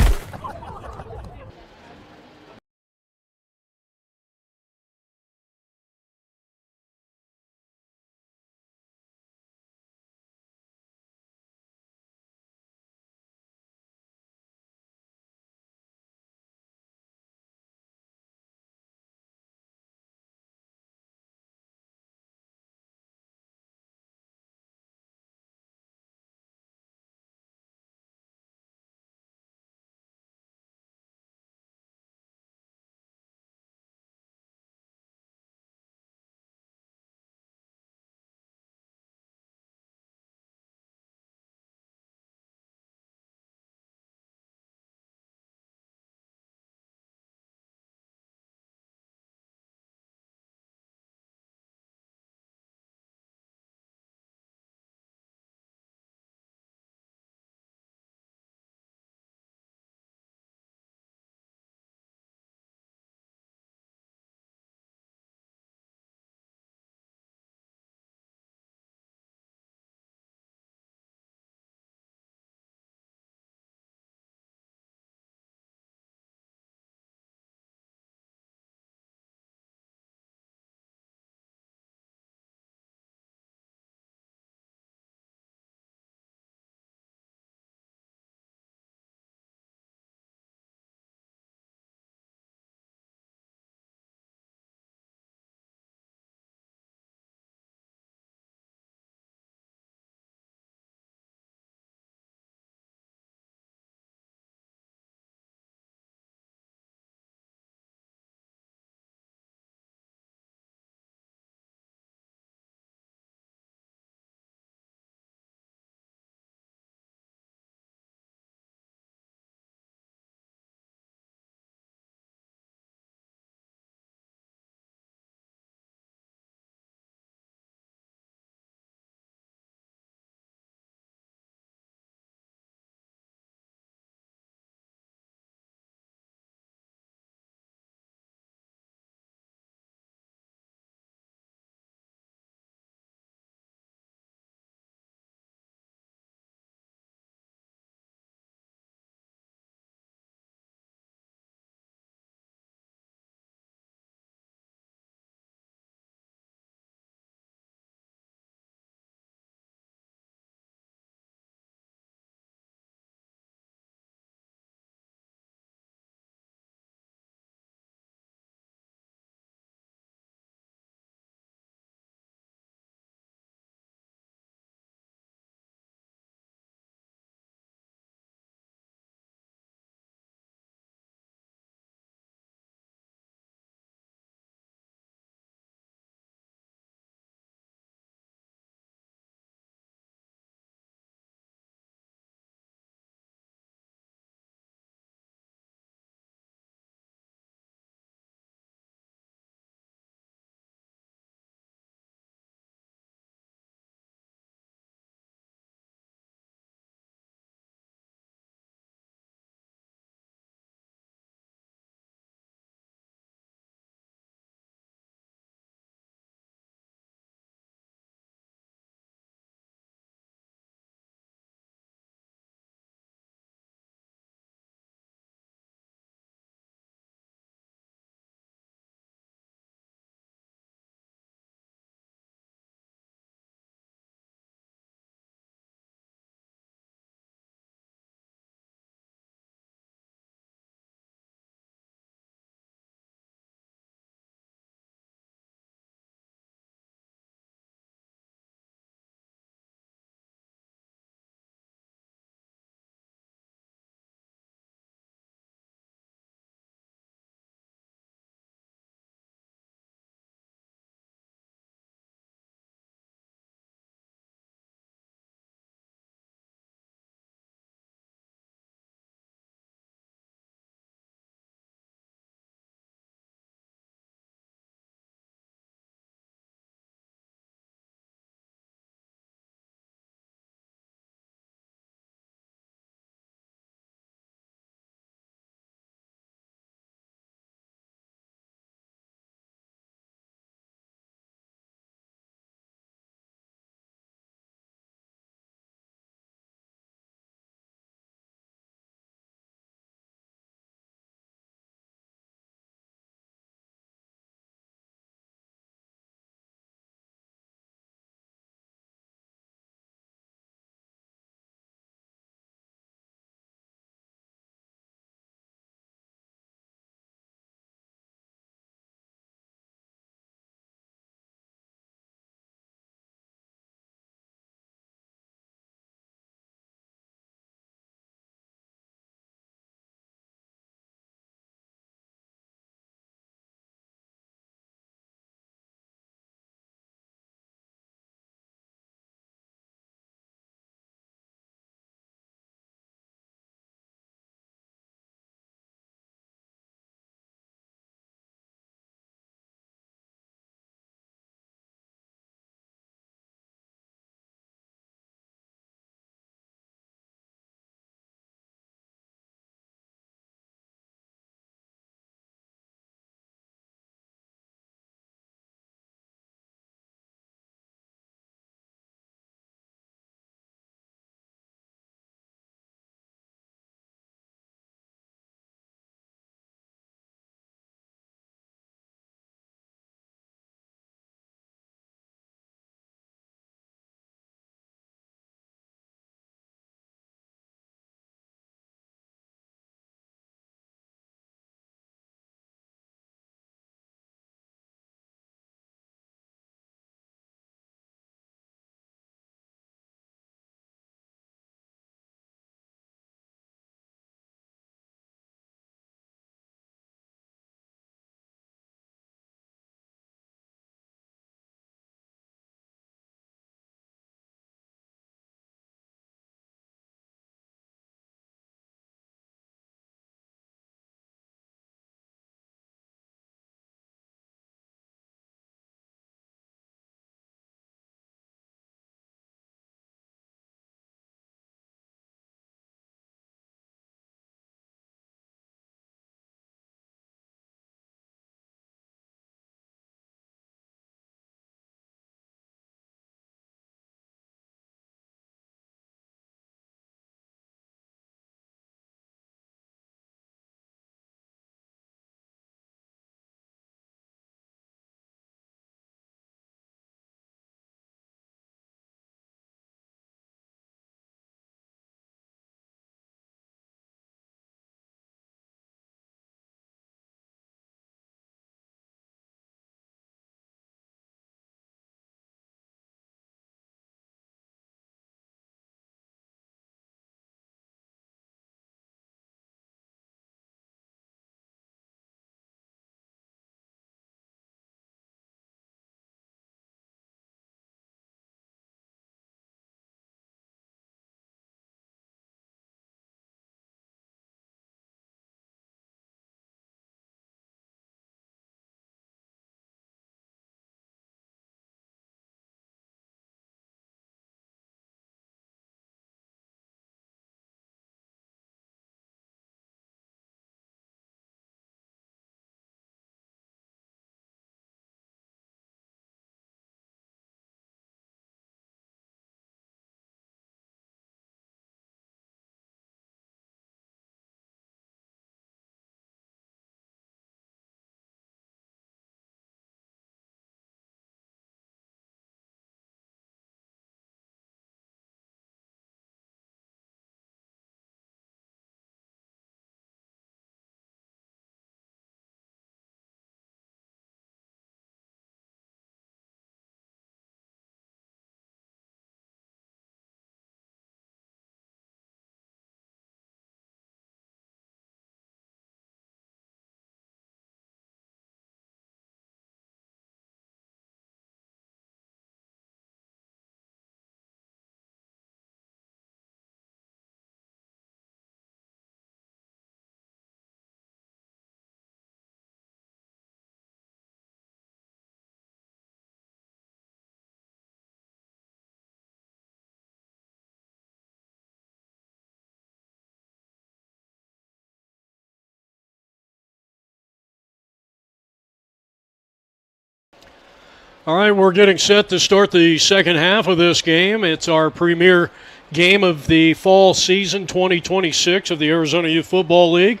S2: All right, we're getting set to start the second half of this game. It's our premier game of the fall season 2026 of the Arizona Youth Football League.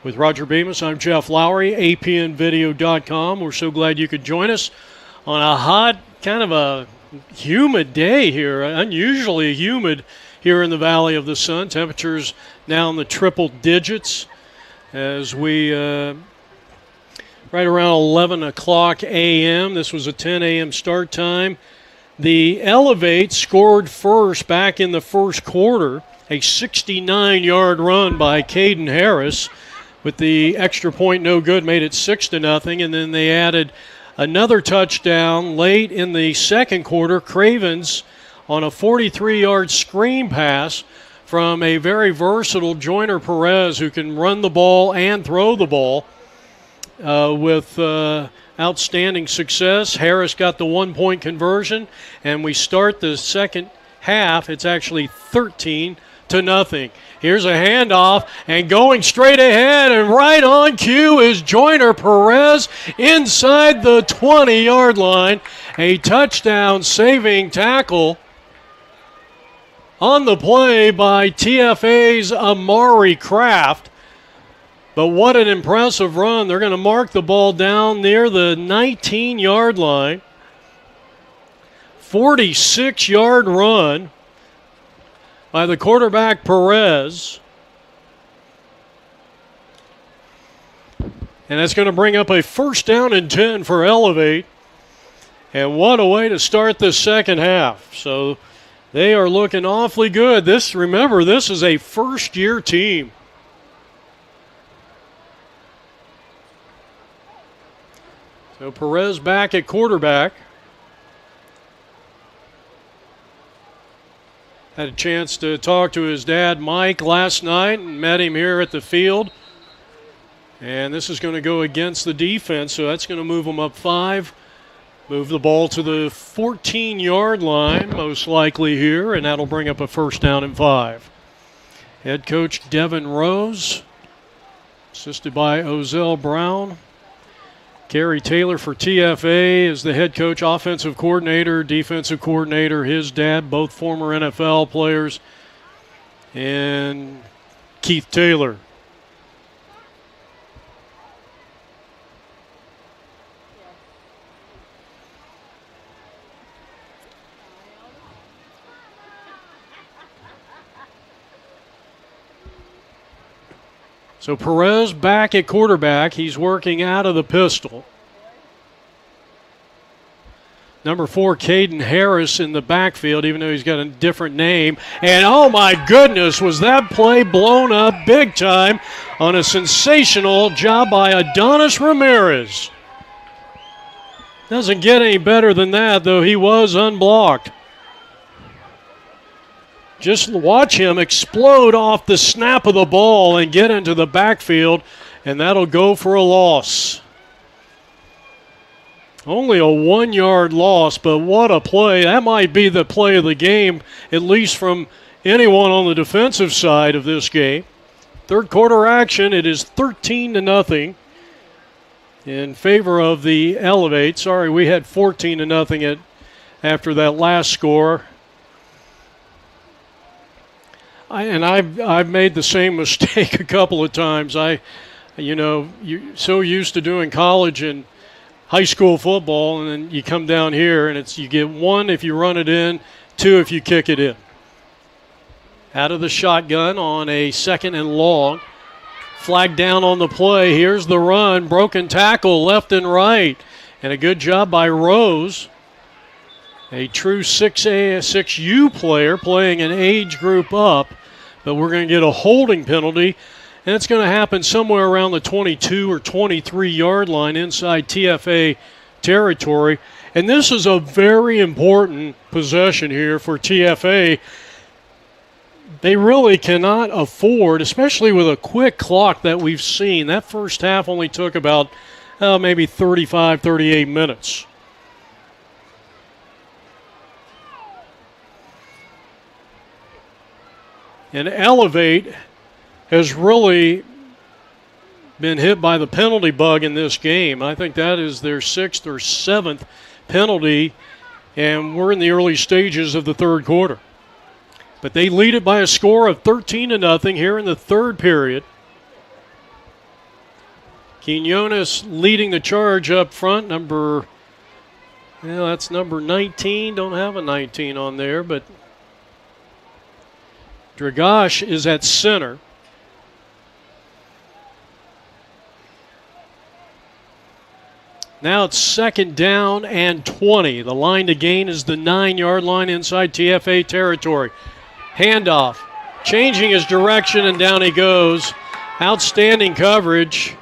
S2: With Roger Bemis, I'm Jeff Lowry, apnvideo.com. We're so glad you could join us on a hot, kind of a humid day here, unusually humid here in the Valley of the Sun. Temperatures now in the triple digits as we right around 11 o'clock a.m. This was a 10 a.m. start time. The Elevate scored first back in the first quarter, a 69-yard run by Caden Harris. With the extra point no good, made it 6-0, and then they added another touchdown late in the second quarter. Cravens on a 43-yard screen pass from a very versatile Joyner Perez who can run the ball and throw the ball with outstanding success. Harris got the 1-point conversion, and we start the second half. It's actually 13-0. Here's a handoff, and going straight ahead and right on cue is Joyner Perez inside the 20-yard line. A touchdown-saving tackle on the play by TFA's Amari Kraft. But what an impressive run. They're going to mark the ball down near the 19-yard line. 46-yard run by the quarterback Perez. And that's going to bring up a first down and 10 for Elevate. And what a way to start the second half. So they are looking awfully good. Remember, this is a first-year team. So Perez back at quarterback. Had a chance to talk to his dad, Mike, last night and met him here at the field. And this is going to go against the defense, so that's going to move them up 5. Move the ball to the 14-yard line, most likely here, and that'll bring up a first down and 5. Head coach Devin Rose, assisted by Ozell Brown. Gary Taylor for TFA is the head coach, offensive coordinator, defensive coordinator, his dad, both former NFL players, and Keith Taylor. So Perez back at quarterback. He's working out of the pistol. Number 4, Caden Harris in the backfield, even though he's got a different name. And oh my goodness, was that play blown up big time on a sensational job by Adonis Ramirez. Doesn't get any better than that, though he was unblocked. Just watch him explode off the snap of the ball and get into the backfield, and that'll go for a loss. Only a 1-yard loss, but what a play. That might be the play of the game, at least from anyone on the defensive side of this game. Third quarter action, it is 13-0 in favor of the Elevate. Sorry, we had 14-0 after that last score. I've made the same mistake a couple of times. You're so used to doing college and high school football, and then you come down here and you get 1 if you run it in, 2 if you kick it in. Out of the shotgun on a 2nd and long. Flag down on the play. Here's the run. Broken tackle left and right. And a good job by Rose. A true 6A, 6U player playing an age group up. But we're going to get a holding penalty. And it's going to happen somewhere around the 22 or 23-yard line inside TFA territory. And this is a very important possession here for TFA. They really cannot afford, especially with a quick clock that we've seen. That first half only took about maybe 35, 38 minutes. And Elevate has really been hit by the penalty bug in this game. I think that is their 6th or 7th penalty, and we're in the early stages of the third quarter. But they lead it by a score of 13-0 here in the third period. Quinones leading the charge up front, that's number 19. Don't have a 19 on there, but Dragash is at center. Now it's 2nd down and 20. The line to gain is the 9-yard line inside TFA territory. Handoff, changing his direction, and down he goes. Outstanding coverage.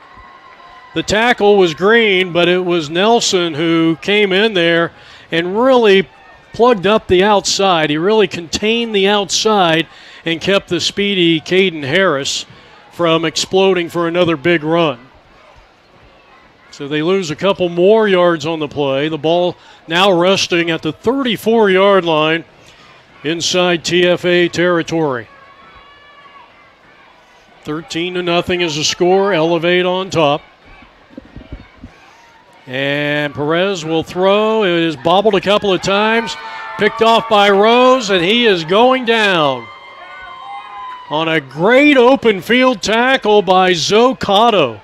S2: The tackle was Green, but it was Nelson who came in there and really plugged up the outside. He really contained the outside and kept the speedy Caden Harris from exploding for another big run. So they lose a couple more yards on the play. The ball now resting at the 34-yard line inside TFA territory. 13-0 is the score. Elevate on top. And Perez will throw. It is bobbled a couple of times. Picked off by Rose, and he is going down on a great open field tackle by Zocato.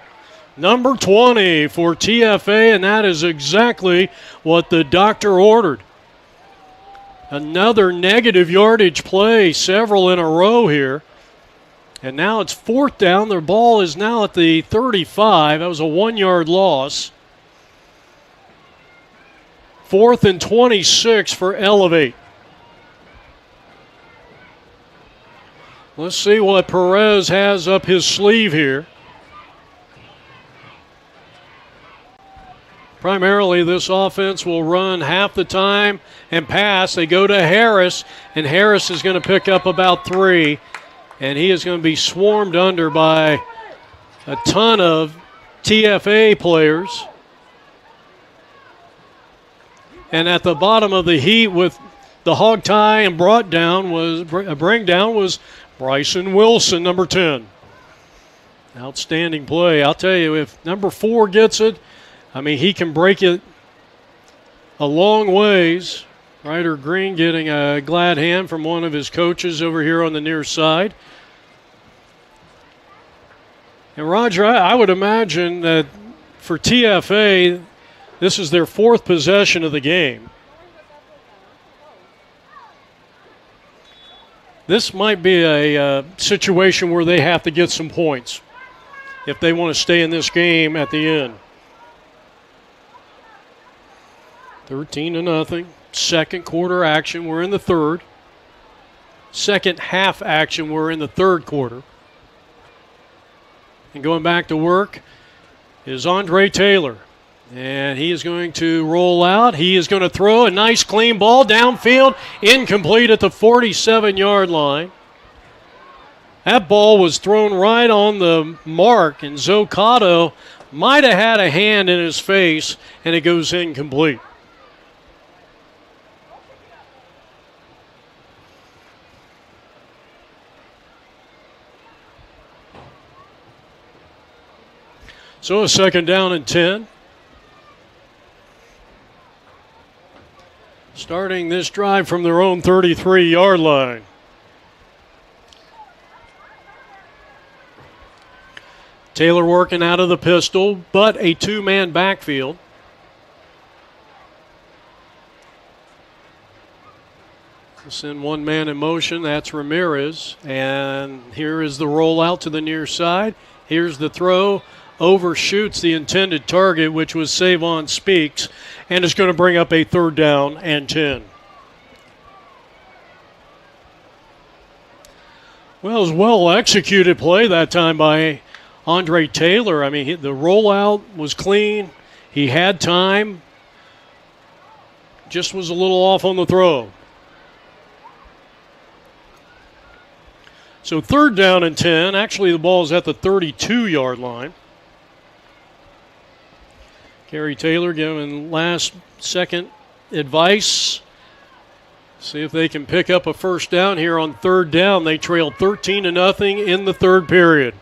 S2: Number 20 for TFA, and that is exactly what the doctor ordered. Another negative yardage play, several in a row here. And now it's 4th down. Their ball is now at the 35. That was a 1-yard loss. 4th and 26 for Elevate. Let's see what Perez has up his sleeve here. Primarily, this offense will run half the time and pass. They go to Harris, and Harris is going to pick up about 3, and he is going to be swarmed under by a ton of TFA players. And at the bottom of the heat with the hog tie and bring down was Bryson Wilson, number 10. Outstanding play. I'll tell you, if number 4 gets it, I mean, he can break it a long ways. Ryder Green getting a glad hand from one of his coaches over here on the near side. And Roger, I would imagine that for TFA, this is their 4th possession of the game. This might be a situation where they have to get some points if they want to stay in this game at the end. 13-0. Second quarter action. We're in the third. Second half action. We're in the third quarter. And going back to work is Andre Taylor. And he is going to roll out. He is going to throw a nice clean ball downfield. Incomplete at the 47-yard line. That ball was thrown right on the mark, and Zocato might have had a hand in his face, and it goes incomplete. So a 2nd down and 10. Starting this drive from their own 33-yard line. Taylor working out of the pistol, but a 2-man backfield. Send 1 man in motion. That's Ramirez. And here is the rollout to the near side. Here's the throw. Overshoots the intended target, which was Savon Speaks, and is going to bring up a 3rd down and 10. Well, it was well-executed play that time by Andre Taylor. I mean, the rollout was clean. He had time. Just was a little off on the throw. So 3rd down and 10. Actually, the ball is at the 32-yard line. Gary Taylor giving last-second advice. See if they can pick up a 1st down here on 3rd down. They trail 13-0 in the third period.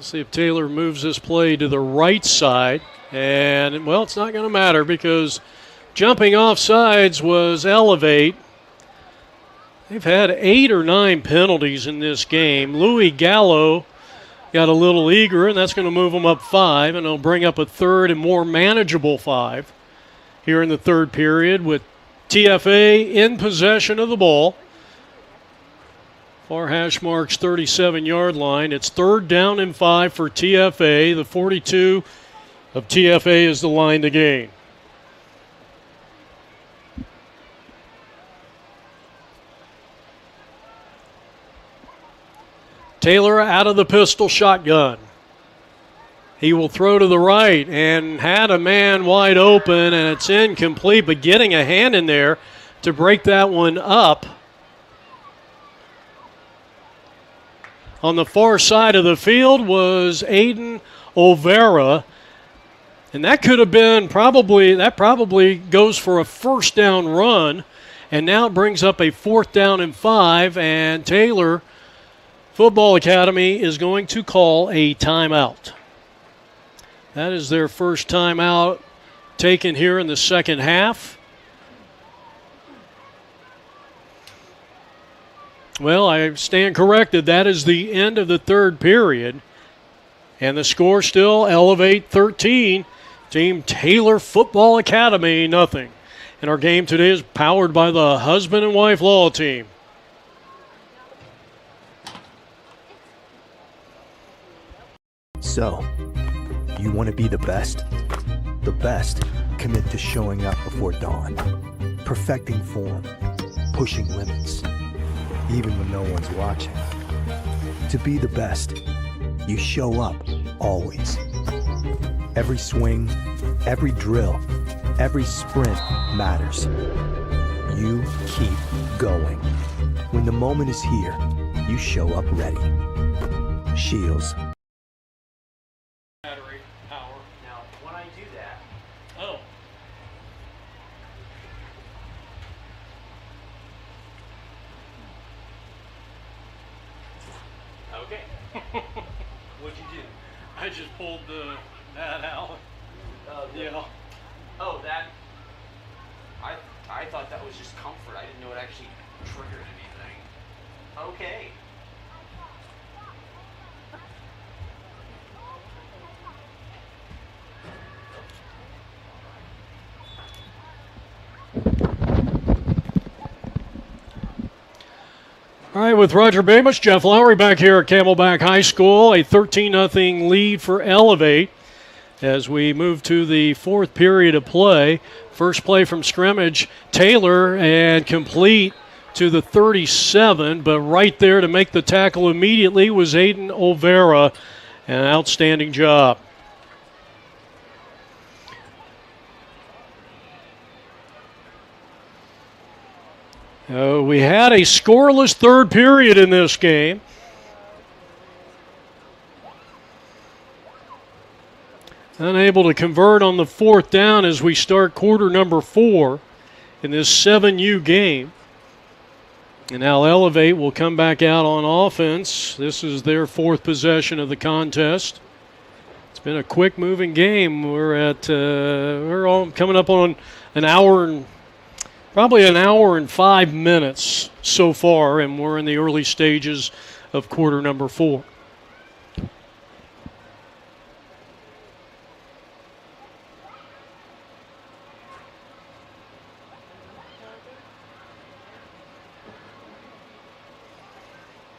S2: Let's see if Taylor moves this play to the right side. And, well, it's not going to matter because jumping off sides was Elevate. They've had 8 or 9 penalties in this game. Louis Gallo got a little eager, and that's going to move them up 5, and it'll bring up a third and more manageable 5 here in the third period with TFA in possession of the ball. Far hash marks 37-yard line. It's 3rd down and 5 for TFA. The 42 of TFA is the line to gain. Taylor out of the pistol shotgun. He will throw to the right and had a man wide open, and it's incomplete, but getting a hand in there to break that one up. On the far side of the field was Aiden Olvera, and that could have been probably goes for a first down run, and now it brings up a 4th down and 5, and Taylor Football Academy is going to call a timeout. That is their first timeout taken here in the second half. Well, I stand corrected. That is the end of the third period. And the score still Elevate 13, Team Taylor Football Academy nothing. And our game today is powered by the Husband and Wife Law Team.
S4: So, you want to be the best? The best commit to showing up before dawn, perfecting form, pushing limits, even when no one's watching. To be the best, you show up always. Every swing, every drill, every sprint matters. You keep going. When the moment is here, you show up ready. Shields.
S2: Battery power.
S1: Now, when I do that,
S2: Oh.
S1: okay. What'd you do?
S2: I just pulled that out. Yeah.
S1: Oh, that. I thought that was just comfort. I didn't know it actually triggered anything. Okay.
S2: All right, with Roger Bamus, Jeff Lowry back here at Camelback High School. A 13-0 lead for Elevate as we move to the fourth period of play. First play from scrimmage, Taylor, and complete to the 37, but right there to make the tackle immediately was Aiden Olvera. An outstanding job. We had a scoreless third period in this game. Unable to convert on the 4th down as we start quarter number 4 in this 7U game. And now Elevate will come back out on offense. This is their 4th possession of the contest. It's been a quick moving game. We're all coming up on probably an hour and 5 minutes so far, and we're in the early stages of quarter number 4.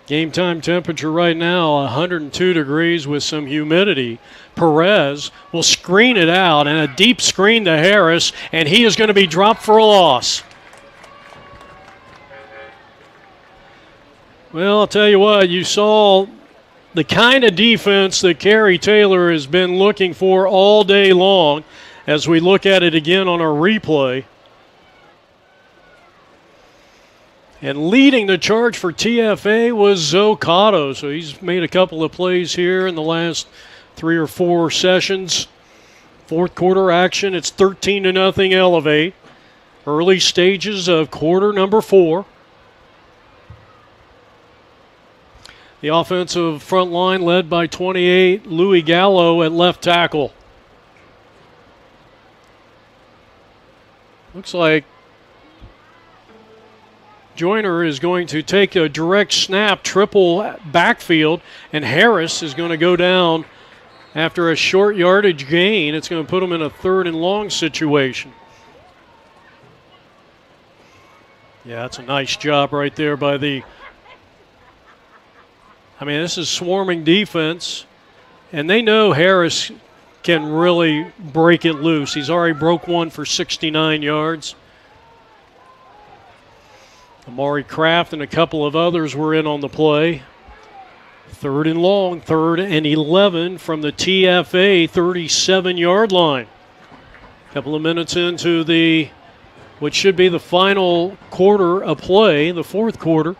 S2: Game time temperature right now, 102 degrees with some humidity. Perez will screen it out, and a deep screen to Harris, and he is going to be dropped for a loss. Well, I'll tell you what, you saw the kind of defense that Kerry Taylor has been looking for all day long as we look at it again on our replay. And leading the charge for TFA was Zocato. So he's made a couple of plays here in the last 3 or 4 sessions. Fourth quarter action. It's 13-0 Elevate. Early stages of quarter number 4. The offensive front line led by 28, Louis Gallo at left tackle. Looks like Joyner is going to take a direct snap, triple backfield, and Harris is going to go down after a short yardage gain. It's going to put him in a 3rd and long situation. Yeah, that's a nice job right there by the... I mean, this is swarming defense, and they know Harris can really break it loose. He's already broke one for 69 yards. Amari Kraft and a couple of others were in on the play. 3rd and long, 3rd and 11 from the TFA 37-yard line. A couple of minutes into what should be the final quarter of play, the 4th quarter.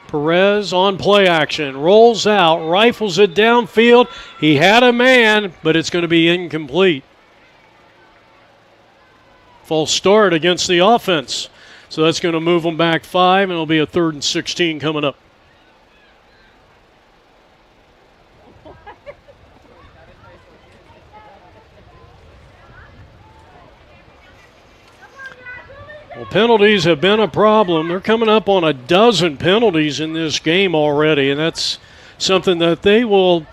S2: Perez on play action, rolls out, rifles it downfield. He had a man, but it's going to be incomplete. False start against the offense. So that's going to move them back 5, and it'll be a 3rd and 16 coming up. Well, penalties have been a problem. They're coming up on a dozen penalties in this game already, and that's something that they'll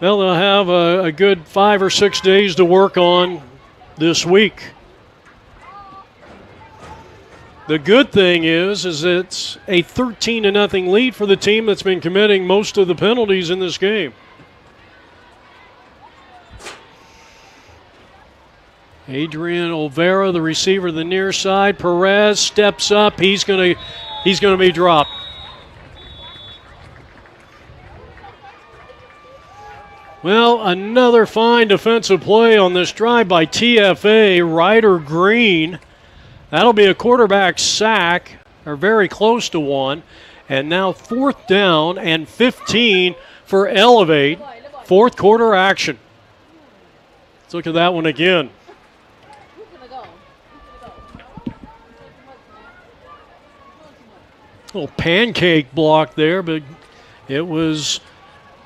S2: have a good 5 or 6 days to work on this week. The good thing is it's a 13-0 lead for the team that's been committing most of the penalties in this game. Adrian Olvera, the receiver, the near side. Perez steps up. He's gonna be dropped. Well, another fine defensive play on this drive by TFA. Ryder Green. That'll be a quarterback sack, or very close to one. And now 4th down and 15 for Elevate. 4th quarter action. Let's look at that one again. Little pancake block there, but it was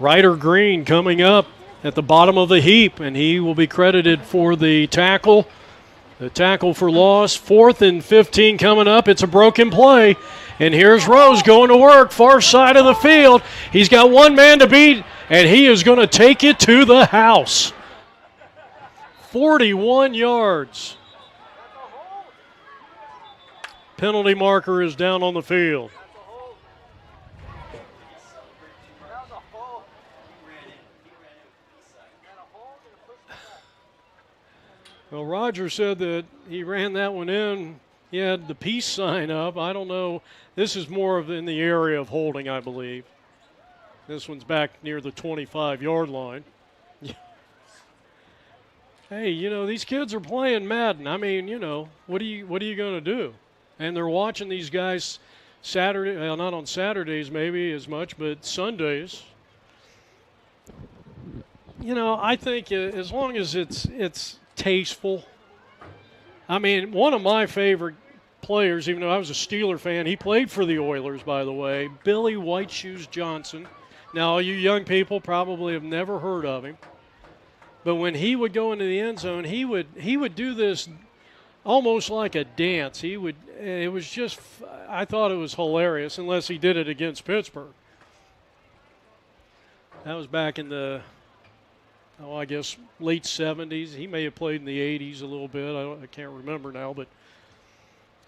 S2: Ryder Green coming up at the bottom of the heap, and he will be credited for the tackle. The tackle for loss. 4th and 15 coming up. It's a broken play. And here's Rose going to work, far side of the field. He's got one man to beat, and he is going to take it to the house. 41 yards. Penalty marker is down on the field. Well, Roger said that he ran that one in. He had the peace sign up. I don't know. This is more of in the area of holding, I believe. This one's back near the 25-yard line. Hey, you know, these kids are playing Madden. I mean, you know, what are you going to do? And they're watching these guys Saturday, well, not on Saturdays maybe as much, but Sundays. You know, I think as long as it's tasteful. I mean, one of my favorite players, even though I was a Steeler fan, he played for the Oilers, by the way, Billy White Shoes Johnson. Now, you young people probably have never heard of him. But when he would go into the end zone, he would do this almost like a dance. It was just, I thought it was hilarious, unless he did it against Pittsburgh. That was back in the, I guess, late 70s. He may have played in the 80s a little bit. I can't remember now. But,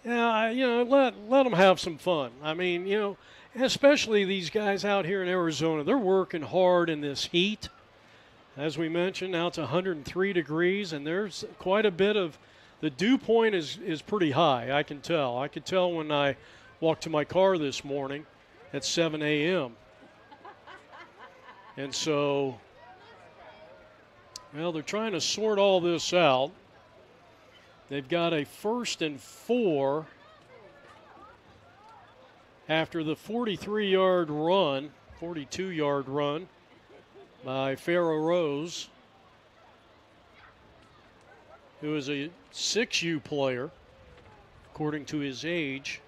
S2: yeah, you know, let them have some fun. I mean, you know, especially these guys out here in Arizona. They're working hard in this heat. As we mentioned, now it's 103 degrees, and there's quite a bit of the dew point is pretty high, I can tell. I could tell when I walked to my car this morning at 7 a.m. And so, well, they're trying to sort all this out. They've got a 1st and 4 after the 43-yard run, 42-yard run by Pharaoh Rose, who is a 6U player, according to his age.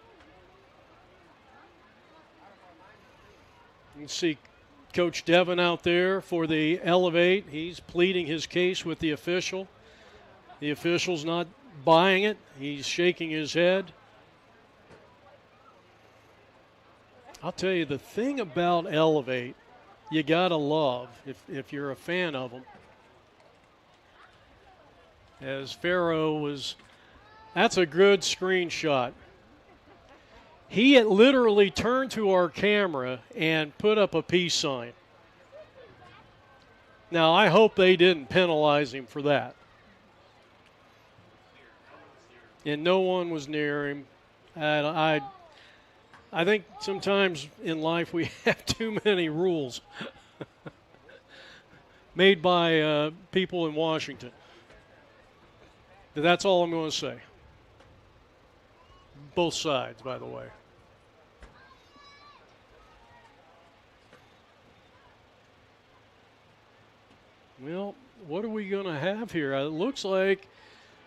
S2: You can see Coach Devin out there for the Elevate. He's pleading his case with the official. The official's not buying it. He's shaking his head. I'll tell you, the thing about Elevate you got to love if you're a fan of them. As Farrow was, that's a good screenshot. He had literally turned to our camera and put up a peace sign. Now, I hope they didn't penalize him for that. And no one was near him. I think sometimes in life we have too many rules made by people in Washington. But that's all I'm going to say. Both sides, by the way. Well, what are we going to have here? It looks like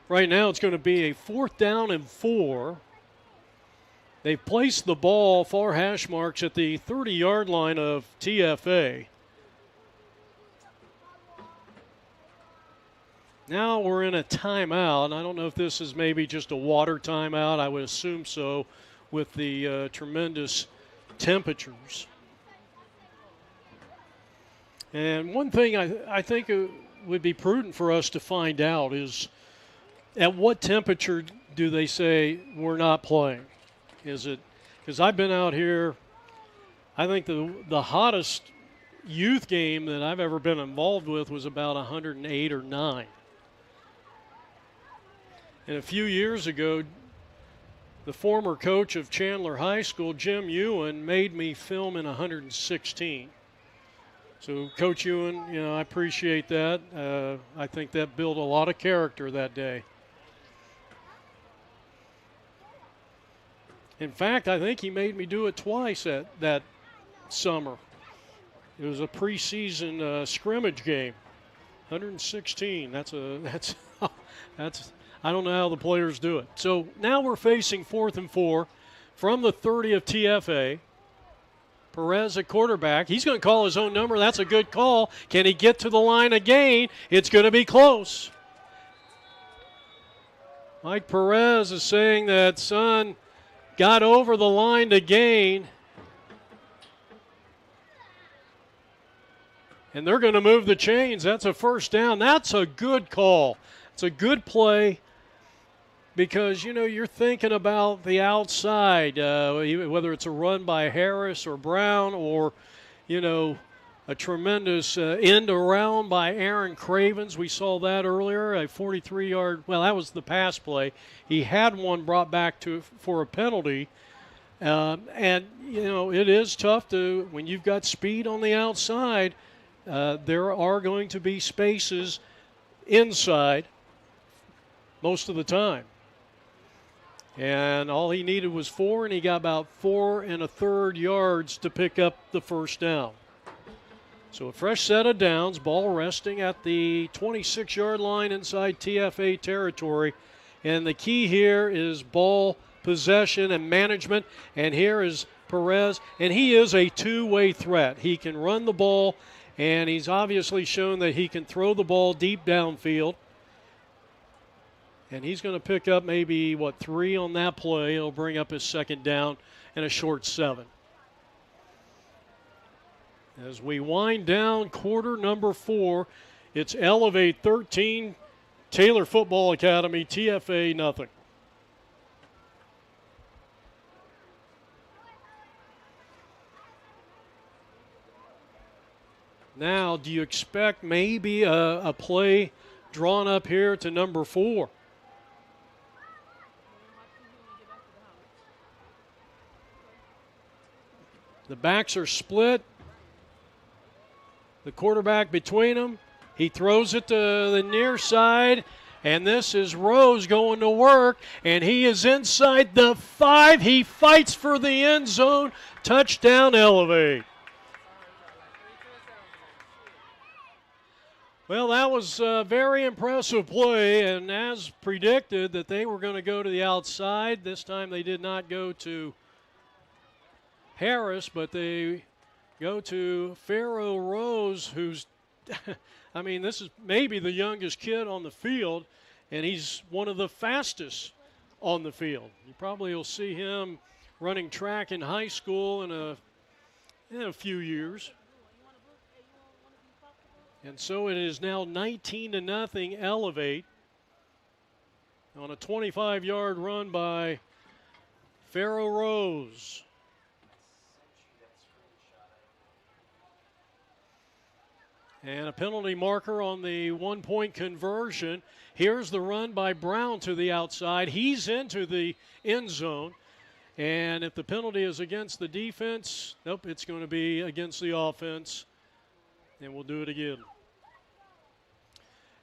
S2: right now it's going to be a 4th down and 4. They've placed the ball far hash marks at the 30-yard line of TFA. Now we're in a timeout, and I don't know if this is maybe just a water timeout. I would assume so with the tremendous temperatures. And one thing I think it would be prudent for us to find out is at what temperature do they say we're not playing? Is it because I've been out here, I think the hottest youth game that I've ever been involved with was about 108 or 9. And a few years ago, the former coach of Chandler High School, Jim Ewan, made me film in 116. So, Coach Ewan, you know, I appreciate that. I think that built a lot of character that day. In fact, I think he made me do it twice that summer. It was a preseason scrimmage game. 116. That's I don't know how the players do it. So now we're facing 4th and 4 from the 30 of TFA. Perez at quarterback. He's going to call his own number. That's a good call. Can he get to the line again? It's going to be close. Mike Perez is saying that son got over the line to gain. And they're going to move the chains. That's a 1st down. That's a good call. It's a good play because, you know, you're thinking about the outside, whether it's a run by Harris or Brown or, you know, a tremendous end around by Aaron Cravens. We saw that earlier, a 43-yard. Well, that was the pass play. He had one brought back for a penalty. And, you know, it is tough to, when you've got speed on the outside, there are going to be spaces inside most of the time. And all he needed was 4, and he got about 4 1/3 yards to pick up the 1st down. So a fresh set of downs, ball resting at the 26-yard line inside TFA territory. And the key here is ball possession and management. And here is Perez, and he is a two-way threat. He can run the ball, and he's obviously shown that he can throw the ball deep downfield. And he's going to pick up maybe, 3 on that play. He'll bring up his 2nd down and a short 7. As we wind down quarter number 4, it's Elevate 13, Taylor Football Academy, TFA nothing. Now, do you expect maybe a play drawn up here to number 4? The backs are split. The quarterback between them. He throws it to the near side, and this is Rose going to work, and he is inside the 5. He fights for the end zone. Touchdown, Elevate. Well, that was a very impressive play, and as predicted that they were going to go to the outside. This time they did not go to Harris, but they go to Pharaoh Rose, who's, I mean, this is maybe the youngest kid on the field, and he's one of the fastest on the field. You probably will see him running track in high school in a few years. And so it is now 19-0 Elevate on a 25-yard run by Pharaoh Rose. And a penalty marker on the one-point conversion. Here's the run by Brown to the outside. He's into the end zone. And if the penalty is against the defense, nope, it's going to be against the offense. And we'll do it again.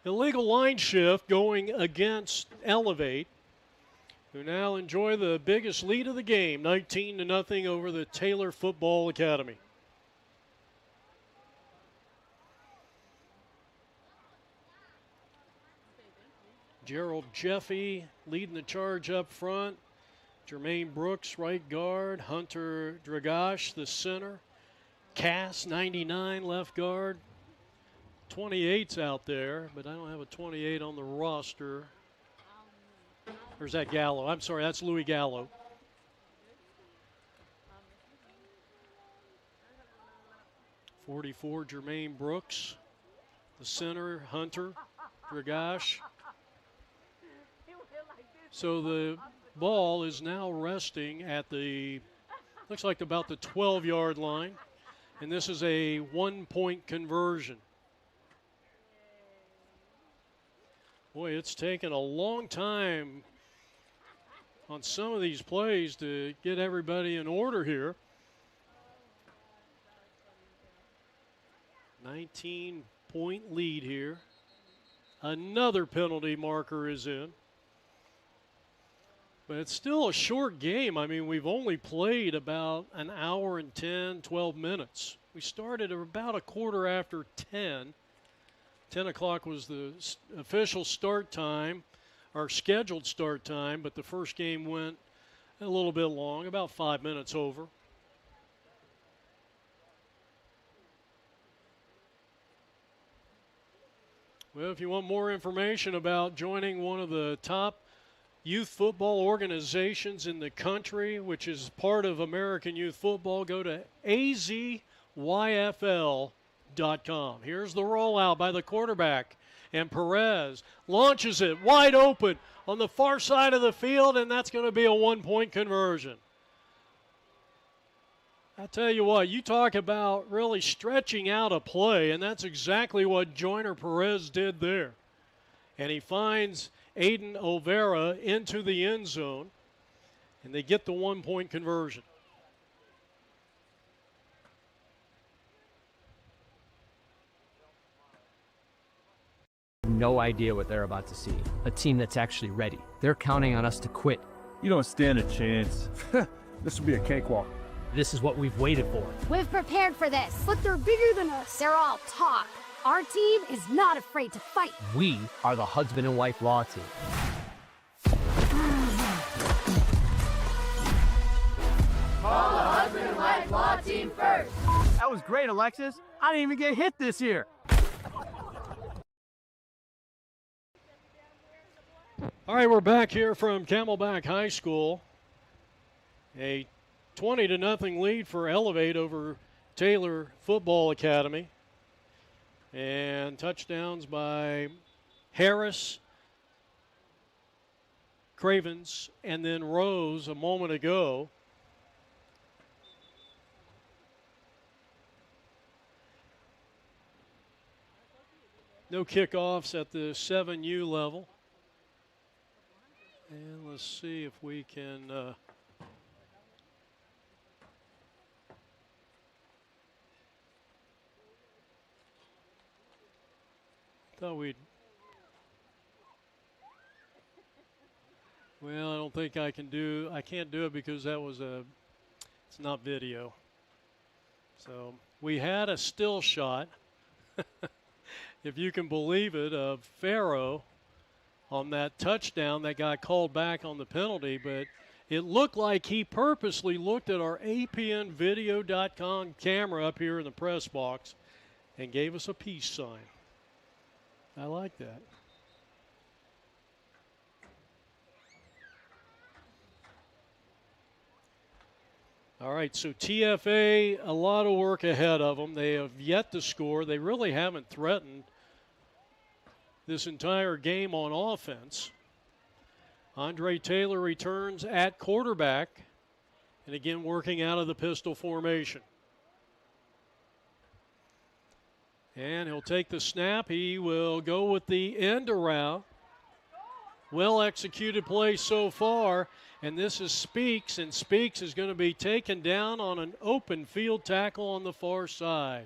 S2: Illegal line shift going against Elevate, who now enjoy the biggest lead of the game, 19-0 over the Taylor Football Academy. Gerald Jeffy leading the charge up front. Jermaine Brooks, right guard. Hunter Dragash, the center. Cass, 99, left guard. 28's out there, but I don't have a 28 on the roster. Or is that Gallo? I'm sorry, that's Louis Gallo. .44, Jermaine Brooks. The center, Hunter Dragash. So the ball is now resting at the, looks like about the 12-yard line. And this is a one-point conversion. Boy, it's taken a long time on some of these plays to get everybody in order here. 19-point lead here. Another penalty marker is in. But it's still a short game. I mean, we've only played about an hour and 10, 12 minutes. We started about a quarter after 10. 10 o'clock was the official start time, our scheduled start time, but the first game went a little bit long, about 5 minutes over. Well, if you want more information about joining one of the top youth football organizations in the country, which is part of American Youth Football, go to azyfl.com. Here's the rollout by the quarterback, and Perez launches it wide open on the far side of the field, and that's going to be a one-point conversion. I tell you what, you talk about really stretching out a play, and that's exactly what Joyner Perez did there. And he finds Aiden Olvera into the end zone, and they get the one-point conversion.
S5: No idea what they're about to see. A team that's actually ready. They're counting on us to quit.
S6: You don't stand a chance. This will be a cakewalk.
S5: This is what we've waited for.
S7: We've prepared for this, but they're bigger than us. They're all talk. Our team is not afraid to fight.
S5: We are the husband and wife law team.
S8: Call the husband and wife law team first.
S6: That was great, Alexis. I didn't even get hit this year.
S2: All right, we're back here from Camelback High School. A 20-0 lead for Elevate over Taylor Football Academy. And touchdowns by Harris, Cravens, and then Rose a moment ago. No kickoffs at the 7U level. And let's see if we can thought we'd, well, I don't think I can't do it because that was it's not video. So we had a still shot, if you can believe it, of Pharaoh on that touchdown that got called back on the penalty, but It looked like he purposely looked at our apnvideo.com camera up here in the press box and gave us a peace sign. I like that. All right, so TFA, a lot of work ahead of them. They have yet to score. They really haven't threatened this entire game on offense. Andre Taylor returns at quarterback, and again working out of the pistol formation. And he'll take the snap. He will go with the end around. Well executed play so far. And this is Speaks, and Speaks is going to be taken down on an open field tackle on the far side.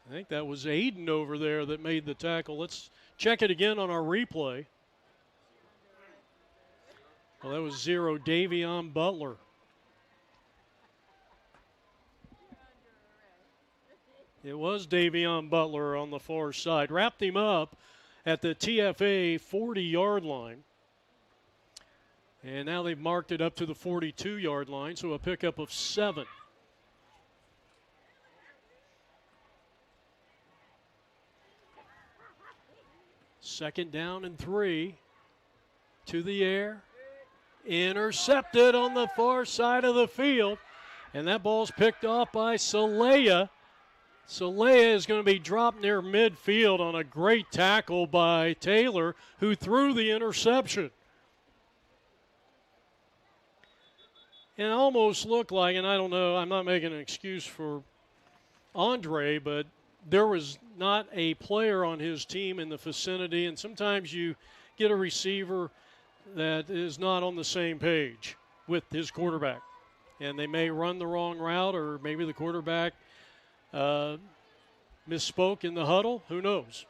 S2: I think that was Aiden over there that made the tackle. Let's check it again on our replay. Well, that was 0, Davion Butler. It was Davion Butler on the far side. Wrapped him up at the TFA 40-yard line. And now they've marked it up to the 42-yard line, so a pickup of 7. Second down and 3. To the air. Intercepted on the far side of the field. And that ball's picked off by Salea. Salea is going to be dropped near midfield on a great tackle by Taylor, who threw the interception. And it almost looked like, and I don't know, I'm not making an excuse for Andre, but there was not a player on his team in the vicinity, and sometimes you get a receiver that is not on the same page with his quarterback. And they may run the wrong route, or maybe the quarterback misspoke in the huddle. Who knows?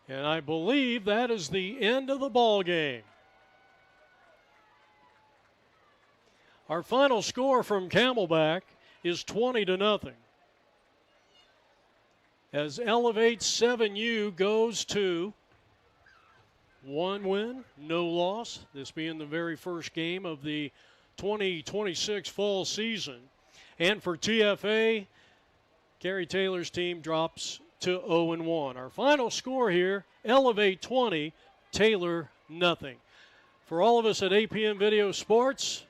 S2: And I believe that is the end of the ball game. Our final score from Camelback is 20-0. As Elevate 7U goes to 1 win, no loss. This being the very first game of the 2026 fall season. And for TFA, Gary Taylor's team drops to 0-1. Our final score here, Elevate 20, Taylor nothing. For all of us at APM Video Sports,